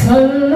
Assalamualaikum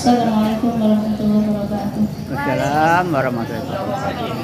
Assalamualaikum warahmatullahi wabarakatuh. Assalamualaikum warahmatullahi wabarakatuh.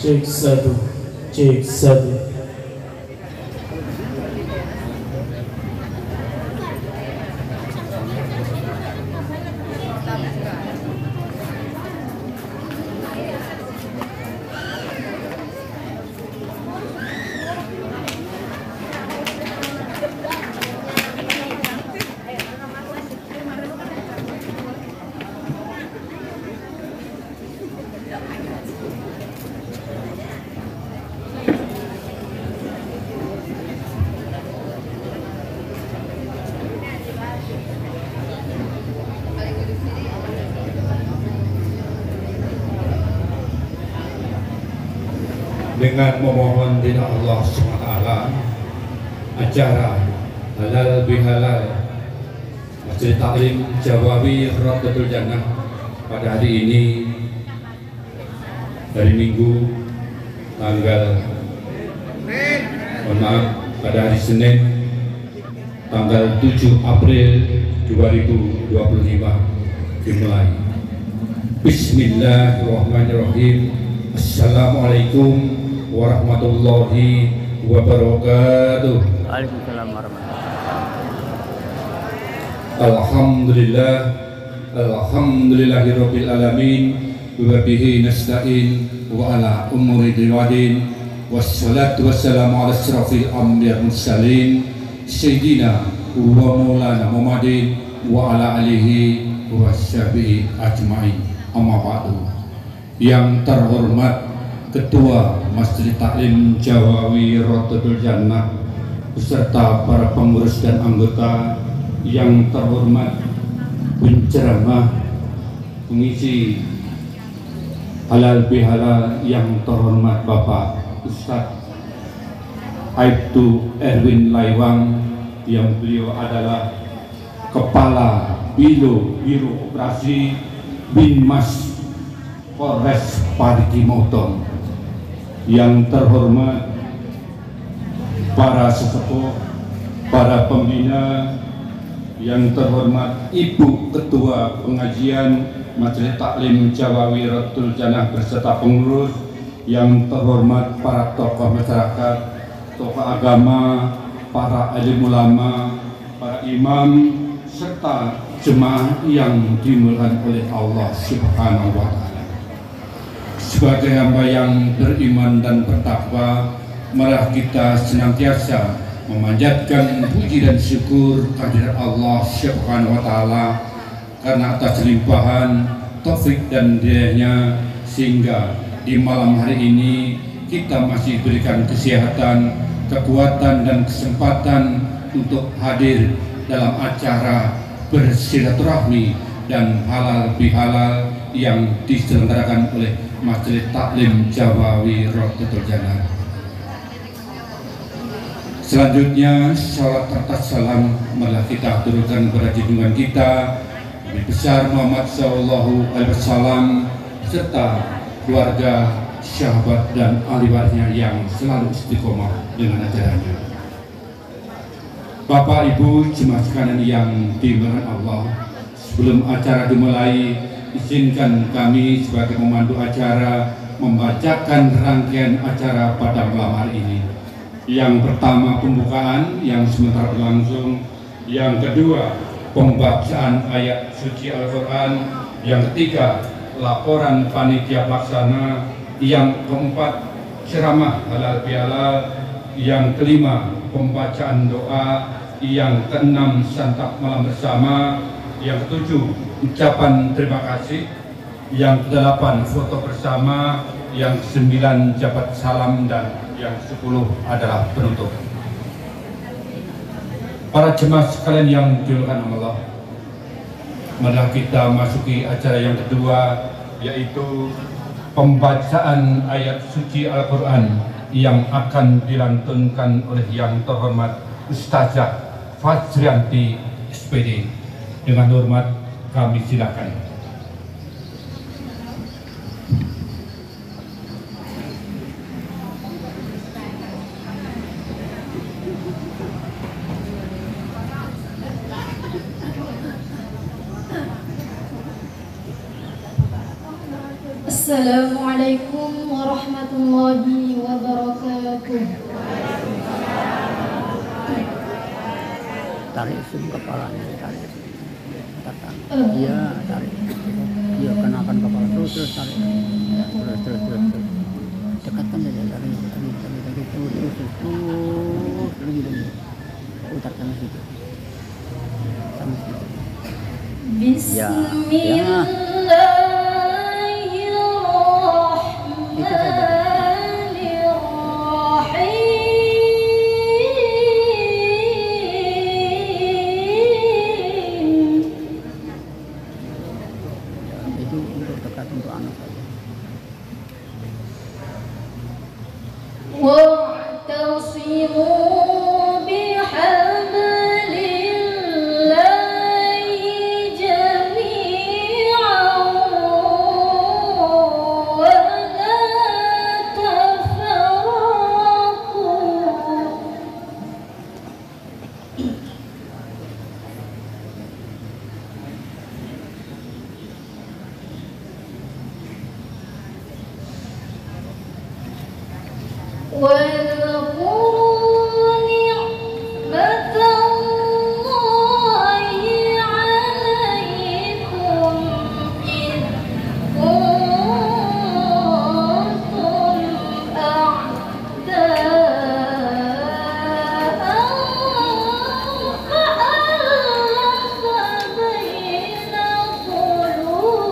Cek satu, cek satu. Dengan memohon ridha Allah SWT, acara halal bihalal Masjid Taklim Jawawi Rawdatul Jannah pada hari ini, hari Minggu tanggal pada hari Senin tanggal 7 April 2025 dimulai. Bismillahirrahmanirrahim. Assalamualaikum warahmatullahi wabarakatuh. Waalaikumsalam warahmatullahi wabarakatuh. Alhamdulillah, alhamdulillahirabbil alamin, wa bihi nasta'in wa ala umuri dinwadin, wassalatu wassalamu ala asrafil anbiya mursalin sayyidina wa maulana Muhammadin wa ala alihi wa sahbihi ajmain. Amma ba'du. Yang terhormat Ketua Masjid Taklim Jawawi Rawdatul Jannah beserta para pengurus dan anggota, yang terhormat penceramah pengisi halal bihalal yang terhormat Bapak Ustadz Aibtu Erwin Laiwang, yang beliau adalah Kepala Biro Operasi Binmas Polres Parigi Motong. yang terhormat para sesepuh, para pembina, yang terhormat Ibu Ketua Pengajian Majelis Taklim Jawawi Rotul Jannah beserta pengurus, yang terhormat para tokoh masyarakat, tokoh agama, para alim ulama, para imam, serta jemaah yang dimuliakan oleh Allah Subhanahu wa Ta'ala. Sebagai hamba yang beriman dan bertakwa, marilah kita senantiasa memanjatkan puji dan syukur kehadirat Allah Subhanahu wa Ta'ala karena atas limpahan taufik dan hidayahnya, sehingga di malam hari ini kita masih berikan kesehatan, kekuatan dan kesempatan untuk hadir dalam acara bersilaturahmi dan halal bihalal yang diselenggarakan oleh Majelis Taklim Jawawi Rotul Jannah. Selanjutnya, salat serta salam marilah kita turunkan kepada junjungan kita Nabi besar Muhammad Sallallahu Alaihi Wasallam serta keluarga, sahabat dan ahli warisnya yang selalu istiqomah dengan ajarannya. Bapak Ibu jemaah sekalian yang dimuliakan Allah, sebelum acara dimulai, izinkan kami sebagai pemandu acara membacakan rangkaian acara pada malam hari ini. Yang pertama pembukaan yang sementara berlangsung, yang kedua pembacaan ayat suci Al-Quran, yang ketiga laporan panitia pelaksana, yang keempat ceramah halal bihalal, yang kelima pembacaan doa, yang keenam santap malam bersama, yang ketujuh ucapan terima kasih, yang kedelapan foto bersama, yang kesembilan jabat salam, dan yang 10 adalah penutup. Para jemaah sekalian yang dimuliakan Allah, marilah kita masuki acara yang kedua, yaitu pembacaan ayat suci Al-Quran yang akan dilantunkan oleh yang terhormat Ustazah Fajrianti SPD. Dengan hormat kami silakan. Assalamualaikum warahmatullahi wabarakatuh. Tarik semua kepalanya, tarik. Iya, tarik. Iya, kenakan kepala terus tarik. Terus. Dekatkan saja, tarik. Terus lagi. Putarkan ke situ. Sama situ. Bismillah. Itu saja. Itu untuk dekat untuk anak saja. Wa'tasimu bihablillahi jami'an wa la tafarraqu. واذكروا نعمة الله عليكم إذ كنتم أعداء فألف بين قلوبكم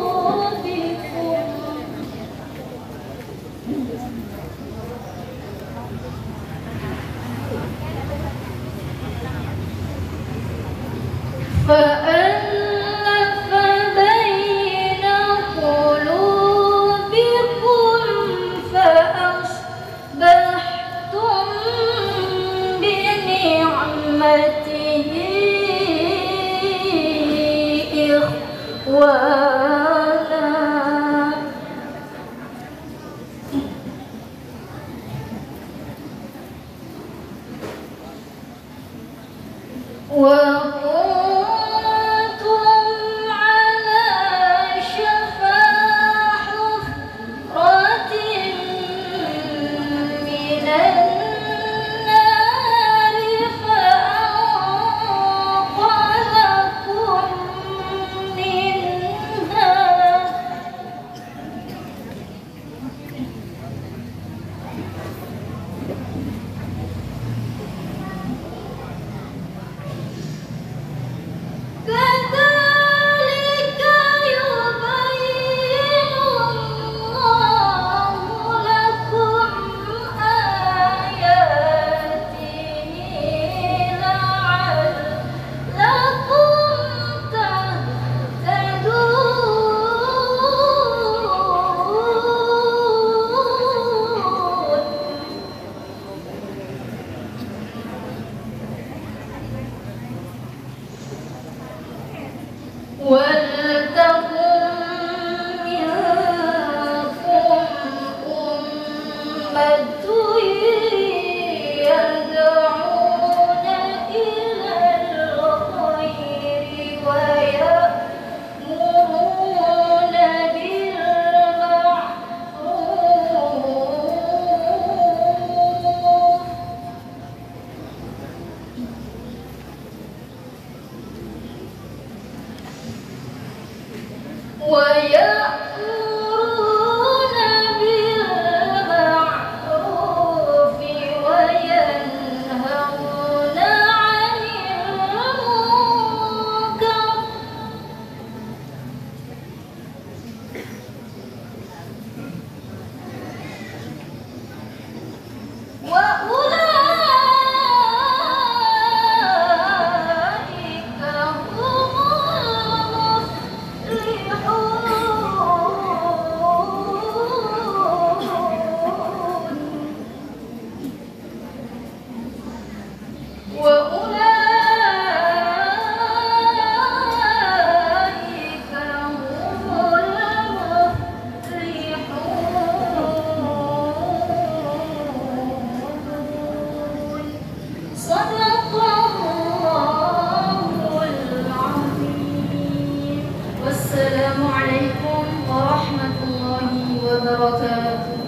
wabarakatuh.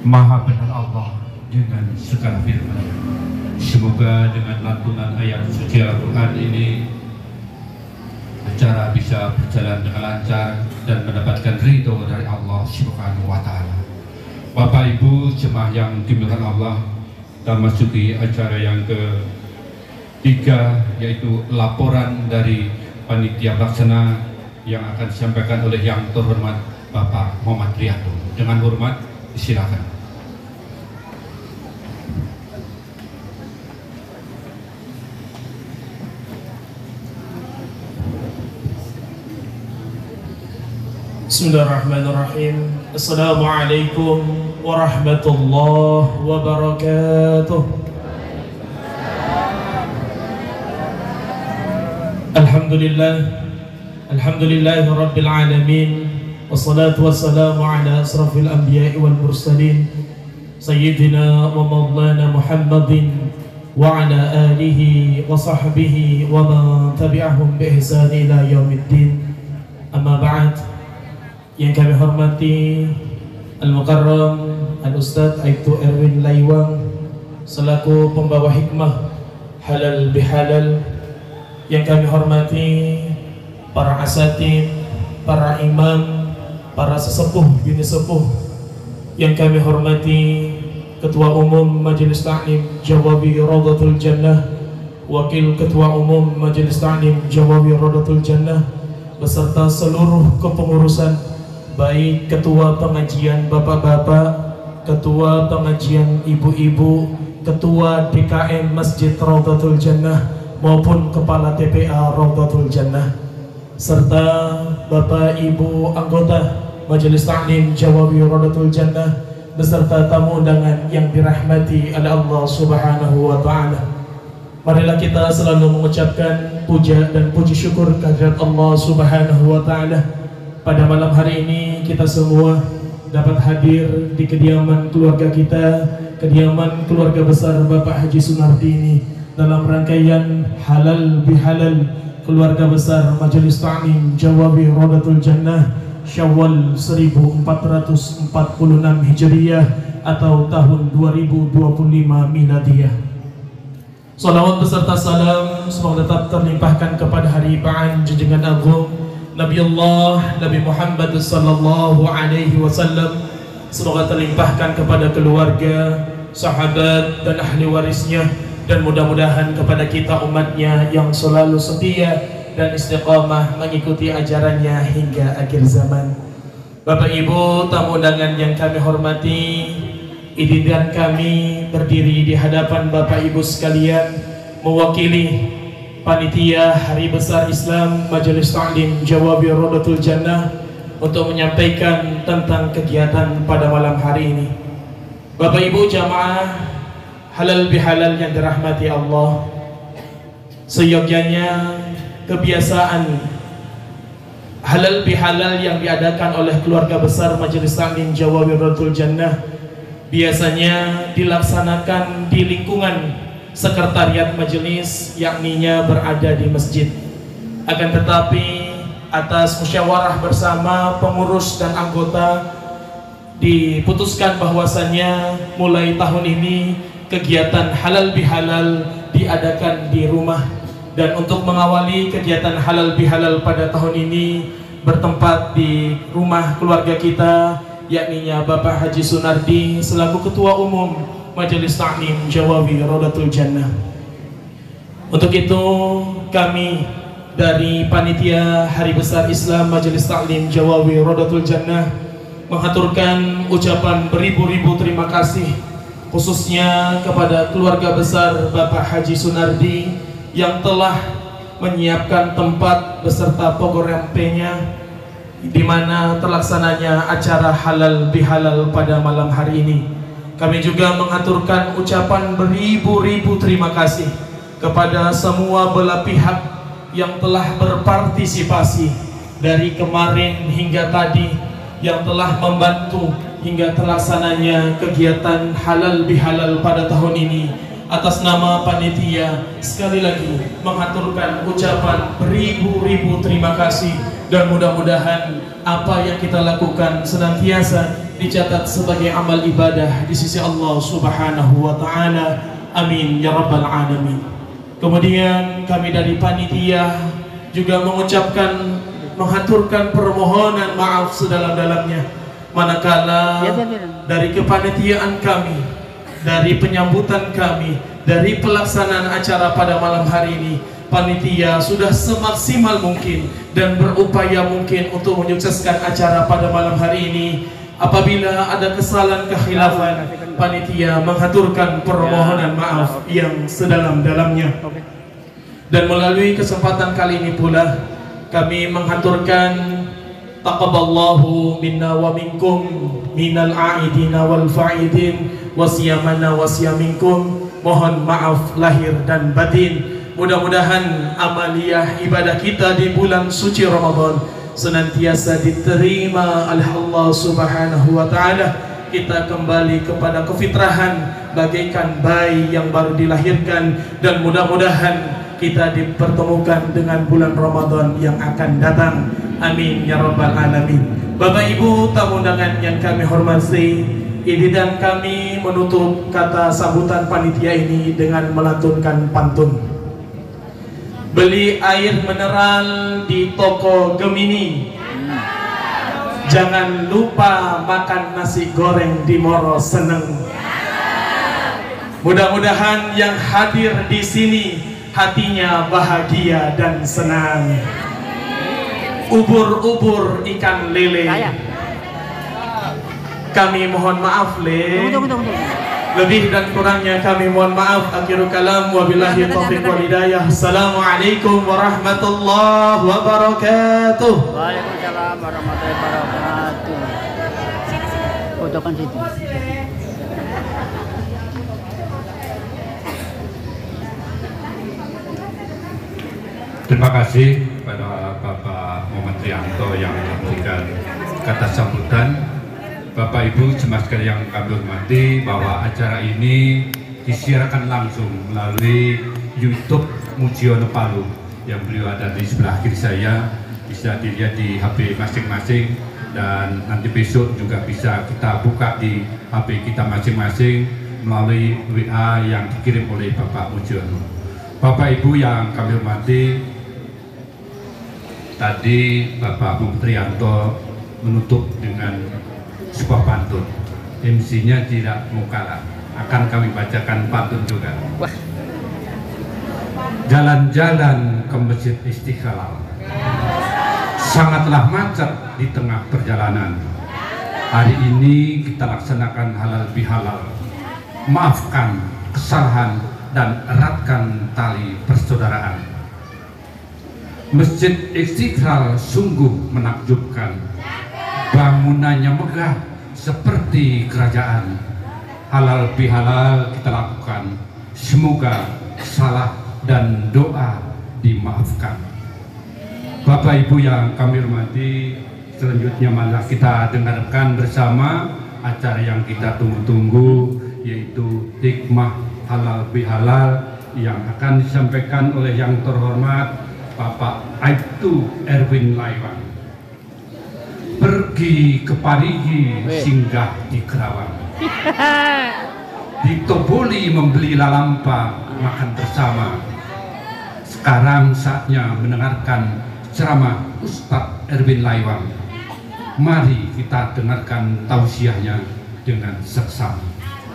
Maha benar Allah dengan segala firman. Semoga dengan lantunan ayat suci Al-Quran ini acara bisa berjalan dengan lancar dan mendapatkan ridho dari Allah Subhanahu wa Ta'ala. Bapak Ibu jemaah yang dimuliakan Allah, kita masuki acara yang ketiga, yaitu laporan dari panitia pelaksana yang akan disampaikan oleh yang terhormat Bapak Muhammad Riyadu. Dengan hormat, silakan. Bismillahirrahmanirrahim. Assalamualaikum warahmatullahi wabarakatuh. Alhamdulillahi rabbil alamin. Wassalatu wassalamu ala asrafil anbiya'i wal mursalin Sayyidina wa maulana Muhammadin wa ala alihi wa sahbihi wa man tabi'ahum bi ihsan ila yaumiddin. Amma ba'd. Yang kami hormati Al-Mukarram Al-Ustadz Aibtu Erwin Laiwang selaku pembawa hikmah halal bihalal. Yang kami hormati para asatid, para imam, para sesepuh bini sepuh. Yang kami hormati Ketua Umum Majelis Ta'lim Jawabi Raudatul Jannah, Wakil Ketua Umum Majelis Ta'lim Jawabi Raudatul Jannah, beserta seluruh kepengurusan, baik ketua pengajian bapak-bapak, ketua pengajian ibu-ibu, ketua DKM Masjid Raudatul Jannah maupun kepala TPA Raudatul Jannah, serta bapak ibu anggota Majelis Ta'lim Jawabi Raudatul Jannah beserta tamu undangan yang dirahmati oleh Allah Subhanahu wa Ta'ala. Marilah kita selalu mengucapkan puja dan puji syukur kehadirat Allah Subhanahu wa Ta'ala. Pada malam hari ini kita semua dapat hadir di kediaman keluarga kita, kediaman keluarga besar Bapak Haji Sunardi ini, dalam rangkaian halal bihalal keluarga besar Majelis Ta'lim Jawabi Raudatul Jannah Syawal 1446 Hijriyah atau tahun 2025 Miladiyah. Salawat beserta salam semoga tetap terlimpahkan kepada haribaan junjungan agung Nabi Allah Nabi Muhammad sallallahu alaihi wasallam. Semoga terlimpahkan kepada keluarga, sahabat dan ahli warisnya, dan mudah-mudahan kepada kita umatnya yang selalu setia dan istiqamah mengikuti ajarannya hingga akhir zaman. Bapak Ibu tamu undangan yang kami hormati, izinkan kami berdiri di hadapan Bapak Ibu sekalian mewakili panitia Hari Besar Islam Majelis Ta'lim Jawabi Raudatul Jannah untuk menyampaikan tentang kegiatan pada malam hari ini. Bapak Ibu jamaah halal bihalal yang dirahmati Allah, seyogyanya kebiasaan halal bihalal yang diadakan oleh keluarga besar Majelis Ta'lim Jawabi Raudatul Jannah biasanya dilaksanakan di lingkungan sekretariat majelis, yakninya berada di masjid. Akan tetapi atas musyawarah bersama pengurus dan anggota diputuskan bahwasannya mulai tahun ini kegiatan halal bihalal diadakan di rumah. Dan untuk mengawali kegiatan halal bihalal pada tahun ini bertempat di rumah keluarga kita, yakninya Bapak Haji Sunardi selaku Ketua Umum Majelis Ta'lim Jawabi Raudatul Jannah. Untuk itu kami dari panitia Hari Besar Islam Majelis Ta'lim Jawabi Raudatul Jannah mengaturkan ucapan beribu-ribu terima kasih khususnya kepada keluarga besar Bapak Haji Sunardi yang telah menyiapkan tempat beserta program-nya di mana terlaksananya acara halal bihalal pada malam hari ini. Kami juga mengaturkan ucapan beribu-ribu terima kasih kepada semua belah pihak yang telah berpartisipasi dari kemarin hingga tadi, yang telah membantu hingga terlaksananya kegiatan halal bihalal pada tahun ini. atas nama panitia sekali lagi mengaturkan ucapan beribu-ribu terima kasih, dan mudah-mudahan apa yang kita lakukan senantiasa dicatat sebagai amal ibadah di sisi Allah Subhanahu wa taala. Amin ya rabbal alamin. Kemudian kami dari panitia juga mengucapkan, mengaturkan permohonan maaf sedalam-dalamnya manakala dari kepanitiaan kami, dari penyambutan kami, dari pelaksanaan acara pada malam hari ini, panitia sudah semaksimal mungkin dan berupaya mungkin untuk menyukseskan acara pada malam hari ini. Apabila ada kesalahan kekhilafan, panitia mengaturkan permohonan maaf yang sedalam-dalamnya. Dan melalui kesempatan kali ini pula kami mengaturkan taqabbalallahu minna wa minkum minal aidina wal faidin wasiyamana wasiyaminkum. Mohon maaf lahir dan batin. Mudah-mudahan amaliyah ibadah kita di bulan suci Ramadan senantiasa diterima oleh Allah Subhanahu wa taala. Kita kembali kepada kefitrahan bagaikan bayi yang baru dilahirkan, dan mudah-mudahan kita dipertemukan dengan bulan Ramadan yang akan datang. Amin ya rabbal alamin. Bapak Ibu tamu undangan yang kami hormati, ini dan kami menutup kata sambutan panitia ini dengan melantunkan pantun. Beli air mineral di toko Gemini, jangan lupa makan nasi goreng di Moro Seneng. Mudah-mudahan yang hadir di sini hatinya bahagia dan senang. Ubur-ubur ikan lele, kami mohon maaf le. Lebih dan kurangnya kami mohon maaf. Akhirul kalam, wabillahi taufiq wal hidayah. Assalamualaikum warahmatullahi wabarakatuh. Waalaikumsalam warahmatullahi wabarakatuh. Fotokan situ. Terima kasih kepada Bapak Muhammad Trianto yang memberikan kata sambutan. Bapak Ibu jemaah sekalian yang kami hormati, bahwa acara ini disiarkan langsung melalui YouTube Mujiono Palu yang beliau ada di sebelah kiri saya, bisa dilihat di HP masing-masing, dan nanti besok juga bisa kita buka di HP kita masing-masing melalui WA yang dikirim oleh Bapak Mujiono. Bapak Ibu yang kami hormati, tadi Bapak Muhammad Trianto menutup dengan sebuah pantun. MC-nya tidak mau kalah, akan kami bacakan pantun juga. Jalan-jalan ke Masjid Istiqlal, sangatlah macet di tengah perjalanan. Hari ini kita laksanakan halal bihalal, maafkan kesalahan dan eratkan tali persaudaraan. Masjid Istiqlal sungguh menakjubkan, bangunannya megah seperti kerajaan. Halal bihalal kita lakukan, semoga salah dan doa dimaafkan. Bapak Ibu yang kami hormati, selanjutnya malah kita dengarkan bersama acara yang kita tunggu-tunggu, yaitu hikmah halal bihalal yang akan disampaikan oleh yang terhormat Bapak Aibtu Erwin Laiwan. Pergi ke Parigi, singgah di Kerawang. Di Toboli membeli lalampa, makan bersama. Sekarang saatnya mendengarkan ceramah Ustadz Erwin Laiwan. Mari kita dengarkan tausiahnya dengan seksama.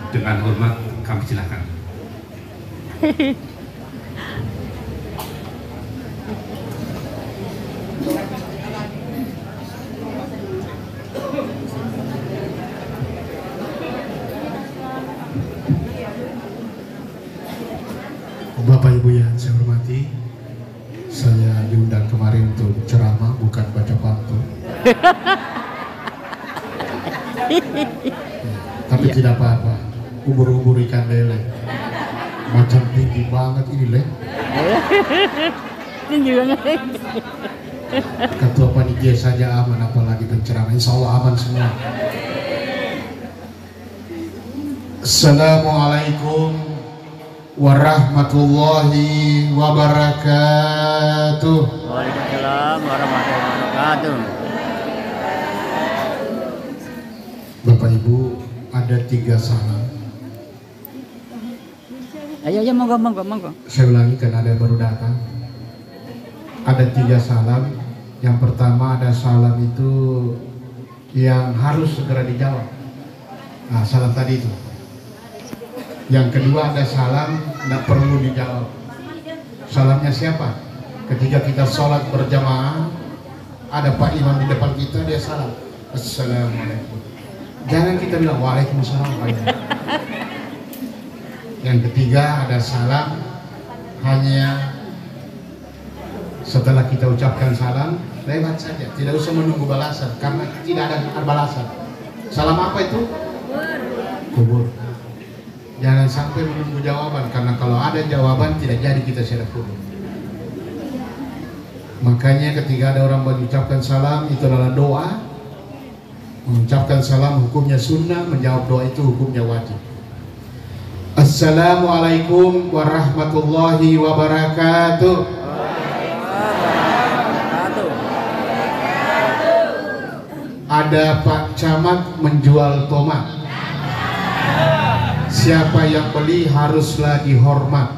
Dengan hormat kami silakan. Bapak Ibu yang saya hormati, saya diundang kemarin untuk ceramah, bukan baca pantun. Tapi tidak apa-apa, ubur-ubur ikan lele, macam tinggi banget ini le. Tinggi banget. Ketua panitia saja aman, apalagi penceramah. Insya Allah aman semua. Assalamualaikum warahmatullahi wabarakatuh. Waalaikumsalam warahmatullahi wabarakatuh. Bapak Ibu, ada 3 salam. Ayo monggo. Saya ulangi karena ada yang baru datang. Ada 3 salam. Yang pertama ada salam itu yang harus segera dijawab. Nah, salam tadi itu. Yang kedua ada salam tidak perlu dijawab. Salamnya siapa? Ketika kita sholat berjamaah, ada Pak Imam di depan kita, dia salam, Assalamualaikum. Jangan kita bilang Waalaikumsalam Pak Imam. Yang ketiga ada salam hanya setelah kita ucapkan salam lewat saja, tidak usah menunggu balasan karena tidak ada balasan. Salam apa itu? Kubur. Jangan sampai menunggu jawaban karena kalau ada jawaban tidak jadi kita share kubur. Makanya ketika ada orang mengucapkan salam itu adalah doa. Mengucapkan salam hukumnya sunnah, menjawab doa itu hukumnya wajib. Assalamualaikum warahmatullahi wabarakatuh. Ada Pak Camat menjual tomat. Siapa yang beli haruslah dihormat.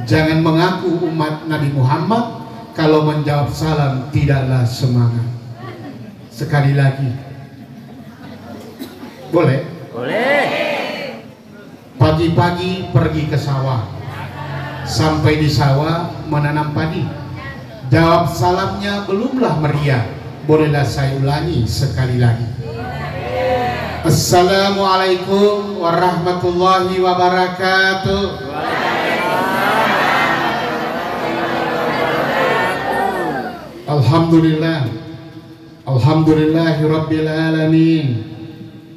Jangan mengaku umat Nabi Muhammad kalau menjawab salam tidaklah semangat. Sekali lagi, boleh? Boleh. Pagi-pagi pergi ke sawah, sampai di sawah menanam padi. Jawab salamnya belumlah meriah. Bolehlah saya ulangi sekali lagi. Assalamualaikum warahmatullahi wabarakatuh. Alhamdulillah. Alhamdulillahi rabbil alamin.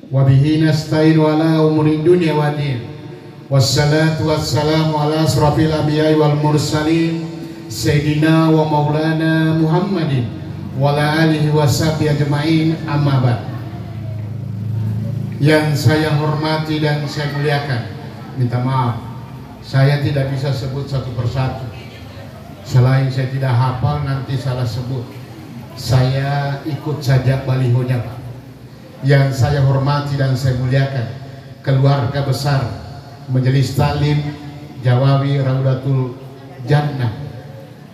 Wabihi nasta'in ala umuri dunya wa din. Wassalatu wassalamu ala asrafil anbiya'i wal mursalin Sayyidina wa maulana Muhammadin wa ala alihi wa sahbihi ajma'in, amma ba'd. Yang saya hormati dan saya muliakan, minta maaf saya tidak bisa sebut satu persatu. Selain saya tidak hafal nanti salah sebut, saya ikut saja balihonya Pak. Yang saya hormati dan saya muliakan, keluarga besar Majelis Taklim Jawawi Raudatul Jannah,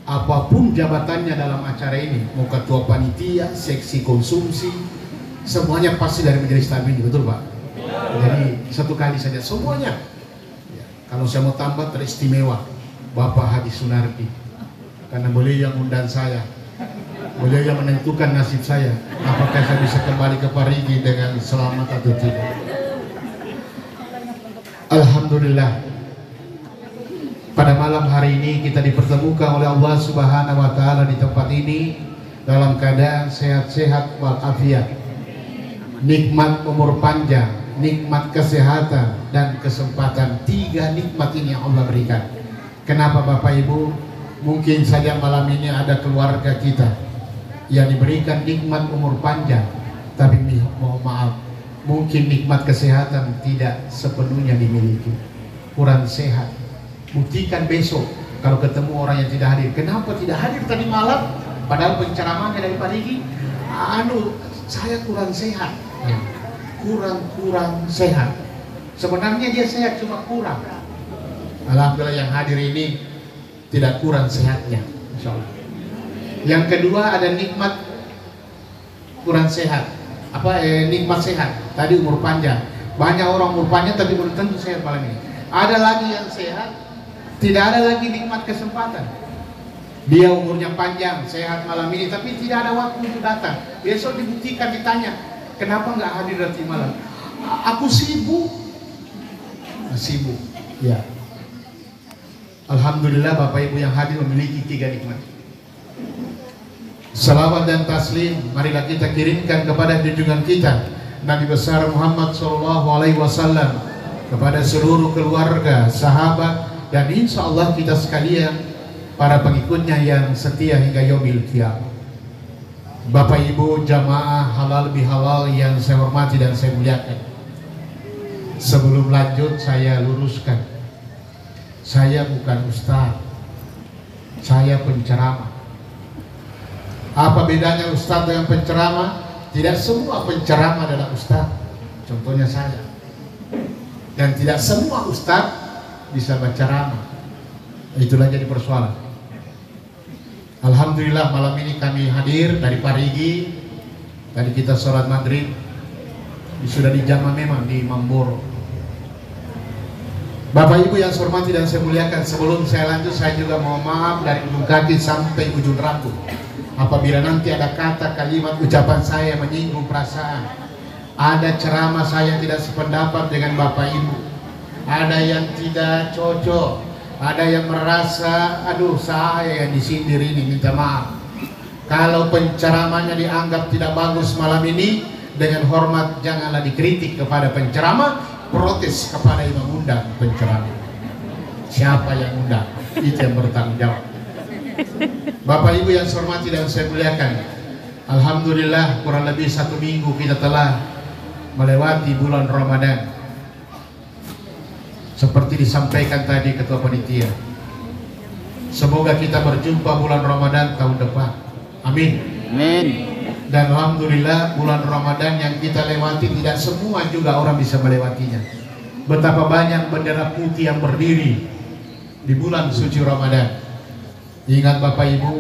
apapun jabatannya dalam acara ini, mau ketua panitia, seksi konsumsi, semuanya pasti dari Majelis Taklim, betul Pak? Jadi satu kali saja semuanya ya. Kalau saya mau tambah teristimewa Bapak Haji Sunardi, karena beliau yang undang saya, beliau yang menentukan nasib saya, apakah saya bisa kembali ke Parigi dengan selamat atau tidak. Alhamdulillah, pada malam hari ini kita dipertemukan oleh Allah Subhanahu wa Ta'ala di tempat ini dalam keadaan sehat-sehat walafiat, nikmat umur panjang, nikmat kesehatan dan kesempatan. 3 nikmat ini yang Allah berikan. Kenapa Bapak Ibu? Mungkin saja malam ini ada keluarga kita yang diberikan nikmat umur panjang, tapi mohon maaf, mungkin nikmat kesehatan tidak sepenuhnya dimiliki, kurang sehat. Buktikan besok kalau ketemu orang yang tidak hadir. Kenapa tidak hadir tadi malam? Padahal penceramahannya dari pagi. Saya kurang sehat. Kurang sehat. Sebenarnya dia sehat, cuma kurang. Alhamdulillah yang hadir ini tidak kurang sehatnya, insya Allah. Yang kedua ada nikmat kurang sehat. Nikmat sehat. Tadi umur panjang. Banyak orang umur panjang tapi belum tentu sehat malam ini. Ada lagi yang sehat, tidak ada lagi nikmat kesempatan. Dia umurnya panjang, sehat malam ini, tapi tidak ada waktu untuk datang. Besok dibuktikan, ditanya, kenapa nggak hadir nanti malam? Aku sibuk. Sibuk. Ya. Alhamdulillah Bapak Ibu yang hadir memiliki 3 nikmat. Salawat dan taslim marilah kita kirimkan kepada junjungan kita Nabi besar Muhammad SAW, kepada seluruh keluarga, sahabat, dan insya Allah kita sekalian para pengikutnya yang setia hingga yaumil qiyamah. Bapak Ibu jamaah halal bihalal yang saya hormati dan saya muliakan, sebelum lanjut saya luruskan Saya bukan ustaz, saya penceramah. Apa bedanya ustaz dengan penceramah? Tidak semua penceramah adalah ustaz. Contohnya saya. Dan tidak semua ustaz bisa berceramah. Itulah jadi persoalan. Alhamdulillah malam ini kami hadir dari Parigi. Tadi kita sholat maghrib sudah dijamah memang di Mamboro. Bapak Ibu yang saya hormati dan saya muliakan, sebelum saya lanjut saya juga mohon maaf dari ujung kaki sampai ujung rambut apabila nanti ada kata, kalimat, ucapan saya menyinggung perasaan, ada ceramah saya tidak sependapat dengan Bapak Ibu, ada yang tidak cocok, ada yang merasa aduh saya yang disindir ini, minta maaf. Kalau penceramahnya dianggap tidak bagus malam ini, dengan hormat janganlah dikritik kepada penceramah, protes kepada yang mengundang penceramah. Siapa yang undang? Itu yang bertanggung jawab. Bapak Ibu yang saya hormati dan saya muliakan, alhamdulillah kurang lebih 1 minggu kita telah melewati bulan Ramadan. Seperti disampaikan tadi Ketua Panitia, semoga kita berjumpa bulan Ramadan tahun depan. Amin. Amin. Dan alhamdulillah bulan Ramadan yang kita lewati tidak semua juga orang bisa melewatinya. Betapa banyak bendera putih yang berdiri di bulan suci Ramadan. Ingat Bapak Ibu,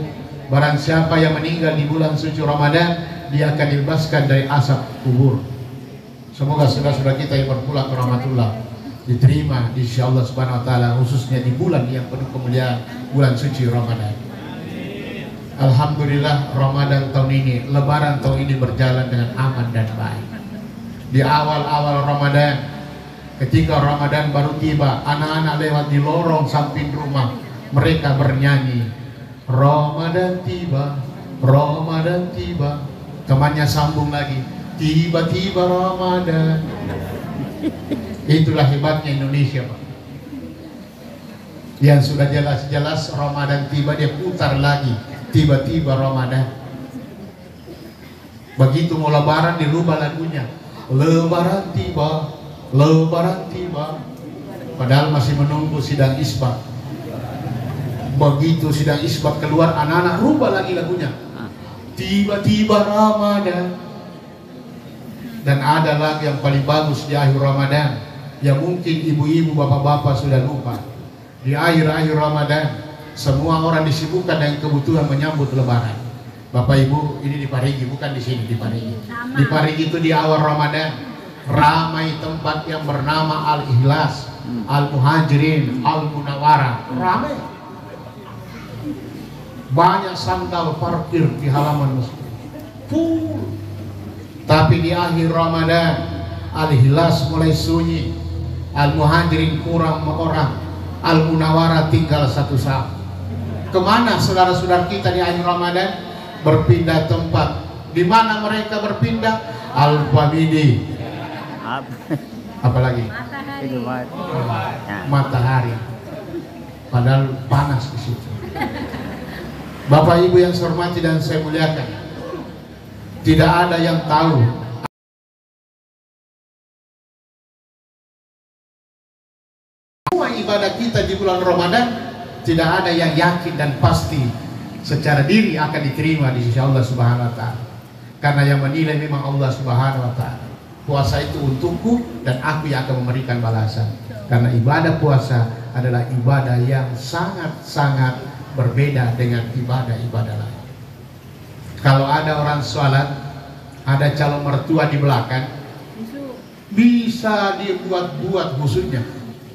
barang siapa yang meninggal di bulan suci Ramadan, dia akan dibebaskan dari asap kubur. Semoga saudara-saudara kita yang berpulang ke rahmatullah diterima di sisi Allah Subhanahu wa taala, khususnya di bulan yang penuh kemuliaan, bulan suci Ramadan. Alhamdulillah Ramadan tahun ini, Lebaran tahun ini berjalan dengan aman dan baik. Di awal-awal Ramadan, ketika Ramadan baru tiba, anak-anak lewat di lorong samping rumah, mereka bernyanyi, Ramadan tiba, Ramadan tiba. Temannya sambung lagi, tiba-tiba Ramadan. Itulah hebatnya Indonesia, Pak. Yang sudah jelas-jelas Ramadan tiba, dia putar lagi, tiba-tiba Ramadan. Begitu mau Lebaran dirubah lagunya, Lebaran tiba, Lebaran tiba. Padahal masih menunggu sidang isbat. Begitu sidang isbat keluar, anak-anak rubah lagi lagunya, tiba-tiba Ramadan. Dan ada lagi yang paling bagus di akhir Ramadan, yang mungkin ibu-ibu, bapak-bapak sudah lupa. Di akhir-akhir Ramadan, semua orang disibukkan dengan kebutuhan menyambut Lebaran. Bapak Ibu, ini di Parigi, bukan di sini, di Parigi. Di Parigi itu di awal Ramadan, ramai tempat yang bernama Al-Ikhlas, Al-Muhajirin, Al-Munawwarah. Ramai. Banyak sandal parkir di halaman masjid. Full. Tapi di akhir Ramadan, Al-Ikhlas mulai sunyi, Al-Muhajirin kurang orang, Al-Munawwarah tinggal 1 saf. Kemana saudara-saudara kita di akhir Ramadan? Berpindah tempat. Di mana mereka berpindah? Al-Famidi. Apalagi? Matahari. Padahal panas di situ. Bapak Ibu yang saya hormati dan saya muliakan, tidak ada yang tahu semua ibadah kita di bulan Ramadan. Tidak ada yang yakin dan pasti secara diri akan diterima di sisi Allah Subhanahu wa taala. Karena yang menilai memang Allah Subhanahu wa taala. Puasa itu untukku dan aku yang akan memberikan balasan. Karena ibadah puasa adalah ibadah yang sangat-sangat berbeda dengan ibadah-ibadah lain. Kalau ada orang sholat, ada calon mertua di belakang, bisa dia buat-buat musuhnya,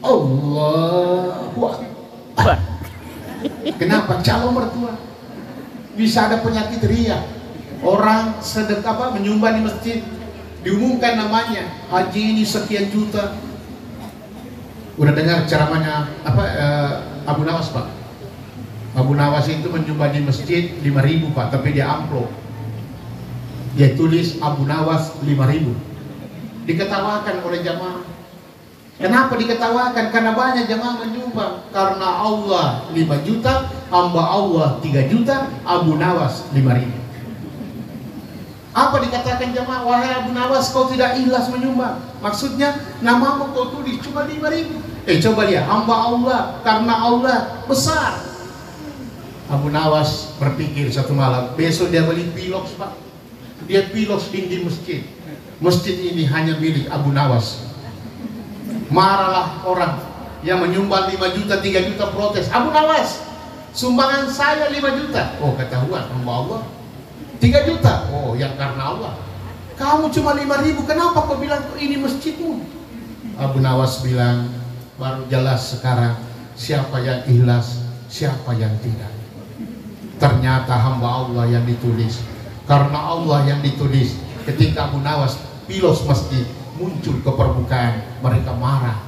Allahu Akbar. Kenapa? Calon mertua bisa ada penyakit riya. Orang sedekah menyumbang di masjid, diumumkan namanya, haji ini sekian juta. Udah dengar ceramahnya Abu Nawas, Pak? Abu Nawas itu menyumbang di masjid 5.000, Pak, tapi dia amplop. Dia tulis Abu Nawas 5.000. Diketawakan oleh jamaah. Kenapa diketawakan? Karena banyak jamaah menyumbang. Karena Allah 5 juta, hamba Allah 3 juta, Abu Nawas 5.000. Apa dikatakan jamaah? Wahai Abu Nawas, kau tidak ikhlas menyumbang. Maksudnya namamu kau tulis cuma 5.000. Coba lihat, hamba Allah karena Allah besar. Abu Nawas berpikir satu malam, besok dia beli piloks Pak. Dia piloks dinding masjid. Masjid ini hanya milik Abu Nawas. Marahlah orang yang menyumbang 5 juta, 3 juta protes. Abu Nawas, sumbangan saya 5 juta. Oh, ketahuan hamba Allah. 3 juta. Oh, yang karena Allah. Kamu cuma 5.000, kenapa kau bilang ini masjidmu? Abu Nawas bilang, baru jelas sekarang siapa yang ikhlas, siapa yang tidak. Ternyata hamba Allah yang ditulis. Karena Allah yang ditulis. Ketika Abu Nawas pilos masjid muncul ke permukaan, mereka marah.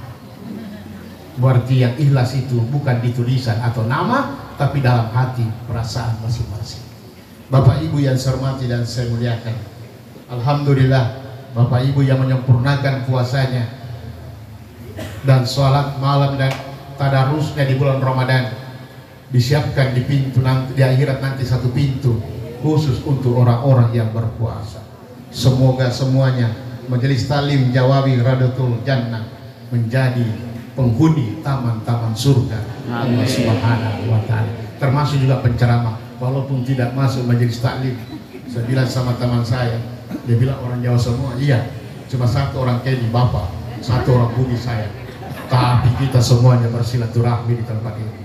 Berarti yang ikhlas itu bukan di tulisan atau nama, tapi dalam hati, perasaan masing-masing. Bapak Ibu yang saya hormati dan saya muliakan, alhamdulillah Bapak Ibu yang menyempurnakan puasanya dan sholat malam dan tadarusnya di bulan Ramadan, disiapkan di pintu nanti, di akhirat nanti satu pintu khusus untuk orang-orang yang berpuasa. Semoga semuanya Majelis Talim Jawawi Radatul Jannah menjadi penghuni taman-taman surga Allah Subhanahu wa Ta'ala, termasuk juga penceramah. Walaupun tidak masuk majelis taklim, saya bilang sama teman saya, dia bilang orang Jawa semua, iya, cuma satu orang Kenny bapak, satu orang bumi saya, tapi kita semuanya bersilaturahmi di tempat ini.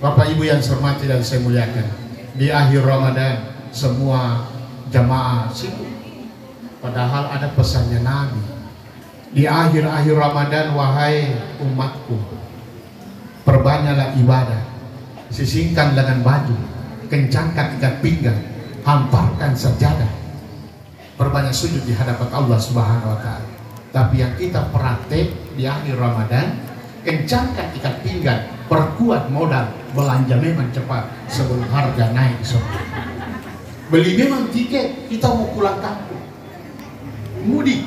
Bapak Ibu yang saya hormati dan saya muliakan, di akhir Ramadan semua jamaah sibuk, padahal ada pesannya Nabi. Di akhir-akhir Ramadan, wahai umatku, perbanyaklah ibadah, sisingkan lengan baju, kencangkan ikat pinggang, hamparkan sajadah, perbanyak sujud di hadapan Allah Subhanahu wa Ta'ala. Tapi yang kita praktek di akhir Ramadan, kencangkan ikat pinggang, perkuat modal, belanja memang cepat sebelum harga naik semua. Beli memang tiket, kita mau pulang kampung, mudik.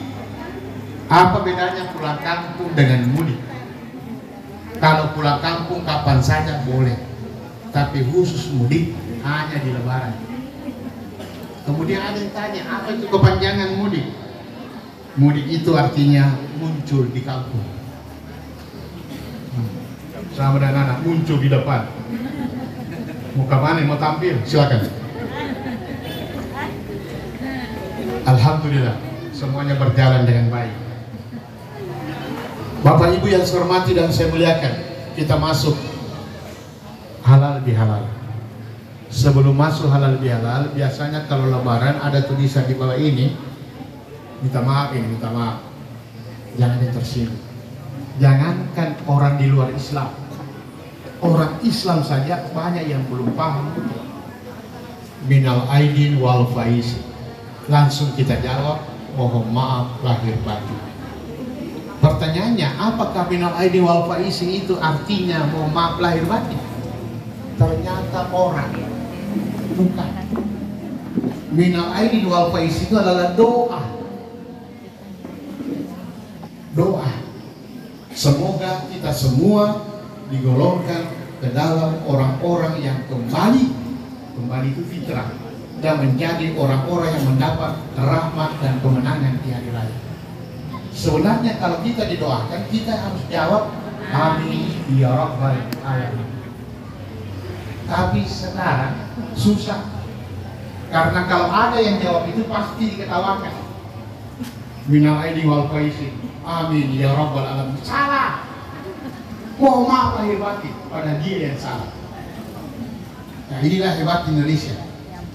Apa bedanya pulang kampung dengan mudik? Kalau pulang kampung kapan saja boleh, tapi khusus mudik hanya di Lebaran. Kemudian ada yang tanya, apa itu kepanjangan mudik? Mudik itu artinya muncul di kampung. Sama dengan anak muncul di depan. Mau kemana? Mau tampil? Silakan. Alhamdulillah, semuanya berjalan dengan baik. Bapak Ibu yang saya hormati dan saya muliakan, kita masuk halal bihalal. Sebelum masuk halal bihalal, biasanya kalau Lebaran ada tulisan di bawah ini, minta maaf ini, minta maaf, jangan tersinggung. Jangankan orang di luar Islam, orang Islam saja banyak yang belum paham. Minal aidin wal faizin. Langsung kita jawab, mohon maaf lahir batin. Pertanyaannya, apakah minal aidin wal faizin itu artinya mohon maaf lahir batin? Ternyata orang, bukan. Minal aidin wal faizin itu adalah doa. Doa. Semoga kita semua digolongkan ke dalam orang-orang yang kembali itu fitrah, dan menjadi orang-orang yang mendapat rahmat dan kemenangan di hari raya. Sebenarnya kalau kita didoakan, kita harus jawab amin ya rabbal alamin. Tapi sekarang susah, karena kalau ada yang jawab itu pasti diketawakan. Minal aidin wal faizin, amin ya rabbal alamin. Salah. Mohon maaf lahir batin, pada dia yang salah. Nah, inilah hebat Indonesia.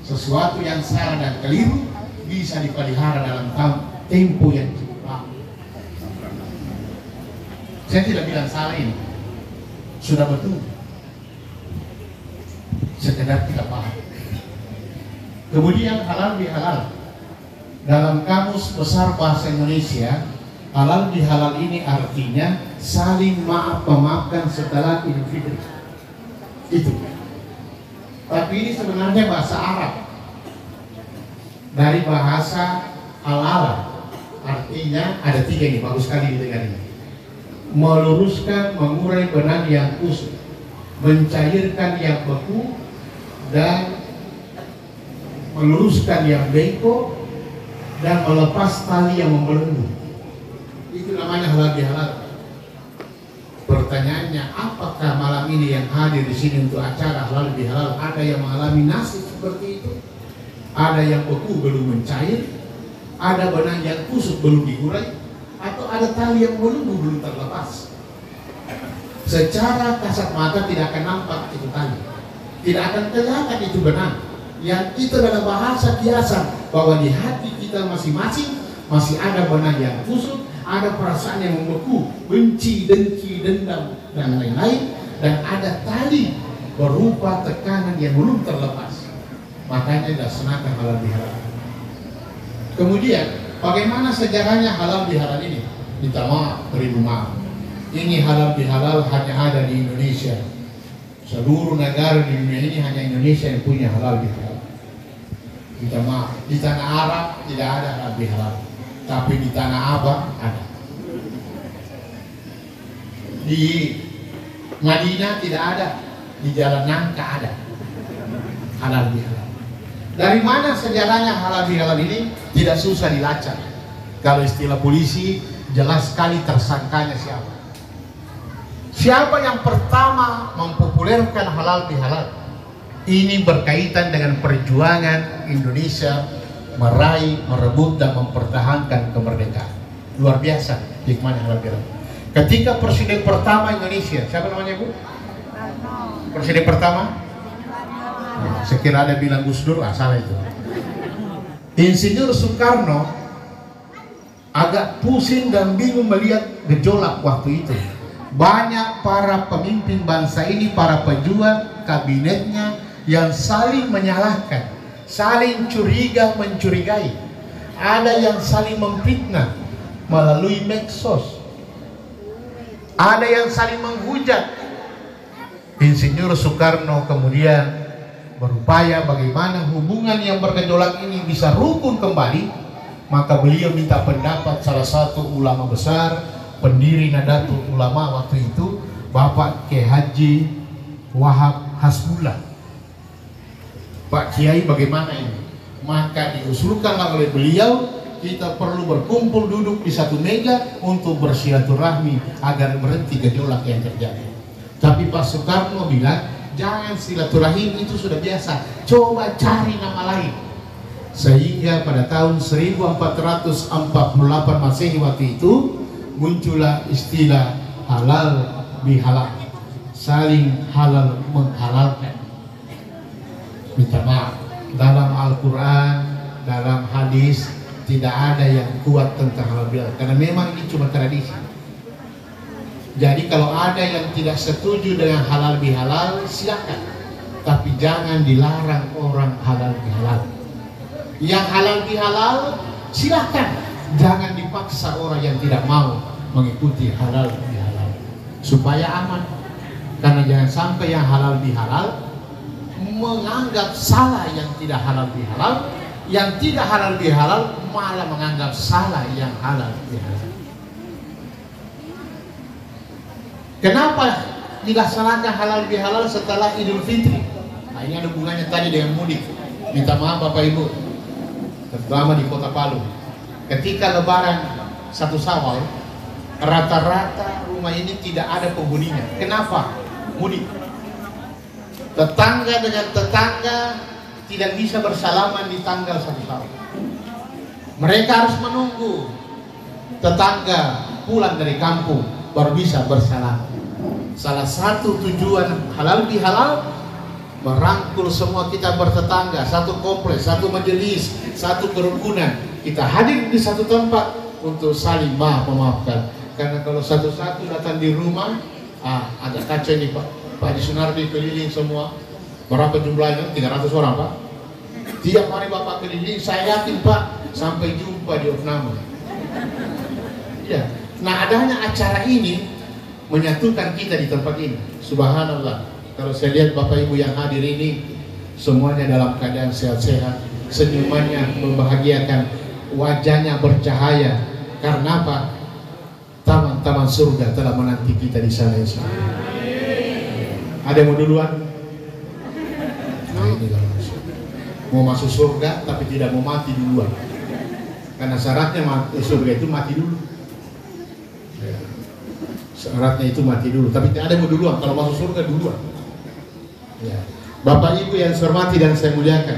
Sesuatu yang salah dan keliru bisa dipelihara dalam tempo yang cukup lama. Saya tidak bilang salah ini, sudah betul, sekedar tidak paham. Kemudian halal bihalal, dalam kamus besar bahasa Indonesia, halal bihalal ini artinya saling maaf memaafkan setelah Idul Fitri. Itu. Tapi ini sebenarnya bahasa Arab, dari bahasa halal, artinya ada 3 nih, bagus sekali didengar ini. Meluruskan, mengurai benang yang kusut, mencairkan yang beku, dan meluruskan yang bengkok, dan melepas tali yang membelenggu. Itu namanya halal bihalal. Pertanyaannya, apakah malam ini yang hadir di sini untuk acara halal bihalal ada yang mengalami nasib seperti itu? Ada yang beku belum mencair? Ada benang yang kusut belum digurai? Atau ada tali yang belum terlepas? Secara kasat mata tidak akan nampak itu tali, tidak akan kelihatan itu benang. Yang itu adalah bahasa kiasan bahwa di hati kita masing-masing masih ada benang yang kusut, ada perasaan yang membeku, benci, dengki, dendam, dan lain-lain, dan ada tali berupa tekanan yang belum terlepas. Makanya dilaksanakan halal bihalal. Kemudian, bagaimana sejarahnya halal bihalal ini? Minta maaf, beribu maaf. Ini halal bihalal hanya ada di Indonesia. Seluruh negara di dunia ini hanya Indonesia yang punya halal bihalal. Minta maaf, di tanah Arab tidak ada halal bihalal, tapi di tanah Abang ada. Di Madinah tidak ada, di Jalan Nangka ada halal bihalal. Dari mana sejarahnya halal bihalal ini? Tidak susah dilacak. Kalau istilah polisi, jelas sekali tersangkanya siapa. Siapa yang pertama mempopulerkan halal bihalal? Ini berkaitan dengan perjuangan Indonesia meraih, merebut, dan mempertahankan kemerdekaan. Luar biasa hikmahnya halal bihalal. Ketika presiden pertama Indonesia, siapa namanya Bu? Presiden pertama? Sekira ada bilang Gus Dur, salah itu. Insinyur Soekarno agak pusing dan bingung melihat gejolak waktu itu. Banyak para pemimpin bangsa ini, para pejuang kabinetnya yang saling menyalahkan, saling curiga mencurigai. Ada yang saling memfitnah melalui medsos, ada yang saling menghujat. Insinyur Soekarno kemudian berupaya bagaimana hubungan yang bergejolak ini bisa rukun kembali. Maka beliau minta pendapat salah satu ulama besar, pendiri Nahdlatul Ulama waktu itu, Bapak Kiai Haji Wahab Hasbullah. Pak Kiai, bagaimana ini? Maka diusulkanlah oleh beliau, kita perlu berkumpul duduk di satu meja untuk bersilaturahmi agar berhenti gejolak yang terjadi. Tapi Pak Soekarno bilang, jangan silaturahim itu sudah biasa, coba cari nama lain. Sehingga pada tahun 1448 Masehi waktu itu muncullah istilah halal bihalal, saling halal menghalalkan. Minta maaf, dalam Al-Quran, dalam hadis tidak ada yang kuat tentang halal bihalal, karena memang ini cuma tradisi. Jadi kalau ada yang tidak setuju dengan halal bihalal, silakan, tapi jangan dilarang orang halal bihalal. Yang halal bihalal silakan, jangan dipaksa orang yang tidak mau mengikuti halal bihalal supaya aman. Karena jangan sampai yang halal bihalal menganggap salah yang tidak halal bihalal, yang tidak halal bihalal malah menganggap salah yang halal bihalal. Kenapa dilaksanakan halal bihalal setelah Idul Fitri? Nah, ini ada hubungannya tadi dengan mudik. Minta maaf Bapak Ibu, terutama di Kota Palu, ketika Lebaran 1 Syawal, rata-rata rumah ini tidak ada penghuninya. Kenapa? Mudik. Tetangga dengan tetangga tidak bisa bersalaman di tanggal 1 Syawal. Mereka harus menunggu tetangga pulang dari kampung baru bisa bersalaman. Salah satu tujuan halal bihalal merangkul semua kita bertetangga, satu kompleks, satu majelis, satu kerukunan. Kita hadir di satu tempat untuk saling memaafkan. Karena kalau satu-satu datang di rumah, ada kaca nih Pak Haji Sunardi keliling semua. Berapa jumlahnya? 300 orang Pak. Tiap hari Bapak keliling, saya yakin Pak sampai jumpa di opname. Ya. Nah, adanya acara ini menyatukan kita di tempat ini. Subhanallah. Kalau saya lihat Bapak Ibu yang hadir ini semuanya dalam keadaan sehat-sehat, senyumannya membahagiakan, wajahnya bercahaya. Karena apa? Taman-taman surga telah menanti kita di sana. Ada yang mau duluan? Nah, ini mau masuk surga tapi tidak mau mati duluan. Karena syaratnya surga itu mati dulu. Syaratnya itu mati dulu, tapi tidak ada yang mau duluan. Kalau masuk surga duluan. Ya. Bapak Ibu yang saya hormati dan saya muliakan,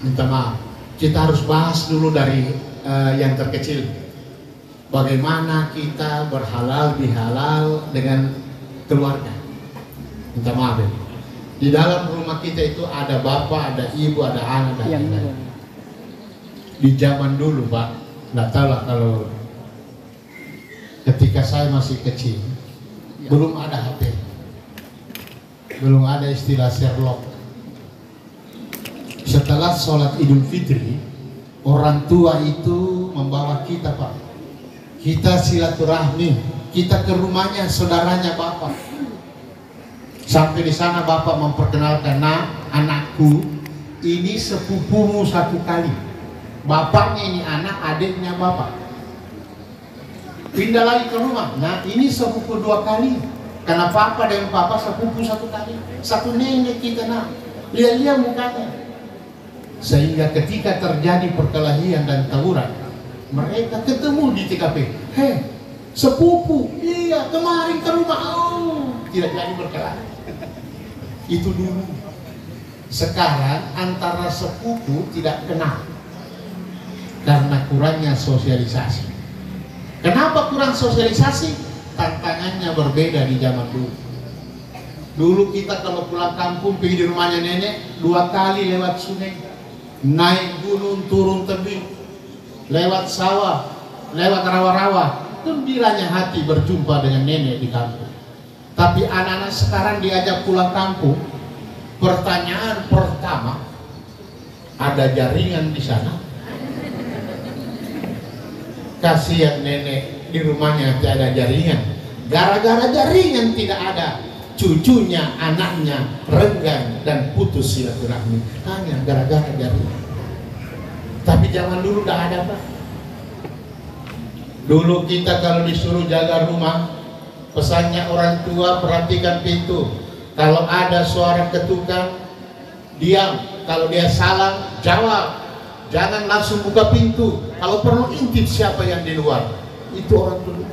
minta maaf, kita harus bahas dulu dari yang terkecil. Bagaimana kita berhalal bihalal dengan keluarga. Minta maaf ya. Di dalam rumah kita itu ada bapak, ada ibu, ada anak, ada nenek. Di zaman dulu Pak, nggak tahu lah kalau ketika saya masih kecil, belum ada HP, belum ada istilah Sherlock. Setelah sholat Idul Fitri, orang tua itu membawa kita Pak, kita silaturahmi, kita ke rumahnya saudaranya bapak. Sampai di sana bapak memperkenalkan, nah anakku, ini sepupumu satu kali. Bapaknya ini anak, adiknya bapak. Pindah lagi ke rumah, nah ini sepupu dua kali. Karena papa dan papa sepupu satu kali. Satu nenek kita, nah lihat-lihat mukanya. Sehingga ketika terjadi perkelahian dan tawuran, mereka ketemu di TKP. Hei, sepupu, iya kemarin ke rumah, oh, tidak jadi berkelahi. Itu dulu. Sekarang antara sepupu tidak kenal karena kurangnya sosialisasi. Kenapa kurang sosialisasi? Tantangannya berbeda di zaman dulu. Dulu kita kalau pulang kampung pergi di rumahnya nenek 2 kali lewat sungai, naik gunung turun tebing, lewat sawah, lewat rawa-rawa. Gembiranya hati berjumpa dengan nenek di kampung. Tapi anak-anak sekarang diajak pulang kampung, pertanyaan pertama, ada jaringan di sana? Kasihan nenek di rumahnya tidak ada jaringan. Gara-gara jaringan tidak ada, cucunya, anaknya renggang dan putus silaturahmi hanya gara-gara jaringan. Tapi zaman dulu tidak ada Pak. Dulu kita kalau disuruh jaga rumah, pesannya orang tua perhatikan pintu. Kalau ada suara ketukan, diam. Kalau dia salam, jawab. Jangan langsung buka pintu. Kalau perlu intip siapa yang di luar. Itu orang dulu.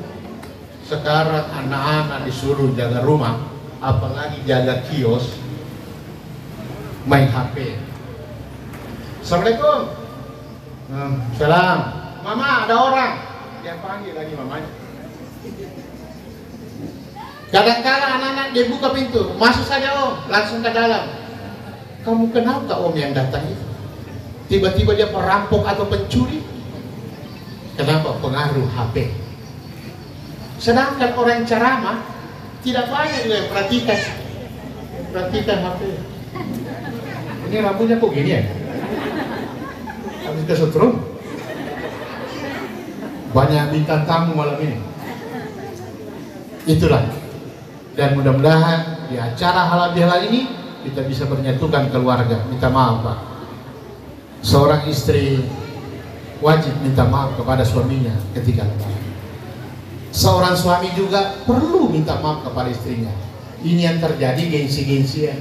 Sekarang anak-anak disuruh jaga rumah, apalagi jaga kios, main HP. Assalamualaikum. Salam. Mama, ada orang. Dia panggil lagi mamanya. Kadang-kadang anak-anak dia buka pintu, masuk saja Om, langsung ke dalam. Kamu kenal tak Om yang datang itu? Tiba-tiba dia perampok atau pencuri. Kenapa? Pengaruh HP. Sedangkan orang ceramah tidak banyak yang perhatikan HP. Ini rambutnya kok gini ya? Habis kesetrum. Banyak bintang tamu malam ini. Itulah. Dan mudah-mudahan di acara halal bihalal ini kita bisa menyatukan keluarga. Minta maaf Pak. Seorang istri wajib minta maaf kepada suaminya ketika lebaran. Seorang suami juga perlu minta maaf kepada istrinya. Ini yang terjadi, gengsi-gengsian.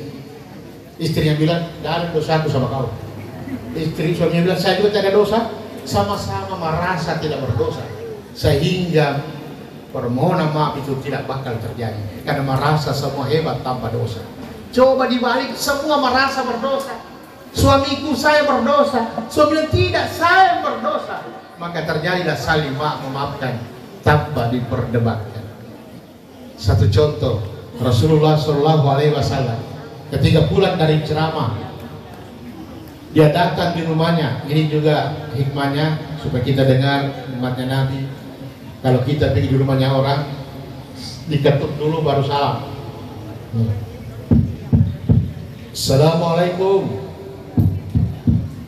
Istrinya bilang, tidak ada dosaku sama kau. Suaminya bilang, saya juga tidak ada dosa. Sama-sama merasa tidak berdosa. Sehingga permohonan maaf itu tidak bakal terjadi. Karena merasa semua hebat tanpa dosa. Coba dibalik, semua merasa berdosa. Suamiku saya berdosa, suami bilang tidak, saya berdosa. Maka terjadilah saling memaafkan tanpa diperdebatkan. Satu contoh, Rasulullah SAW ketika pulang dari ceramah, dia datang di rumahnya. Ini juga hikmahnya supaya kita dengar umatnya Nabi. Kalau kita pergi di rumahnya orang, diketuk dulu baru salam. Assalamualaikum.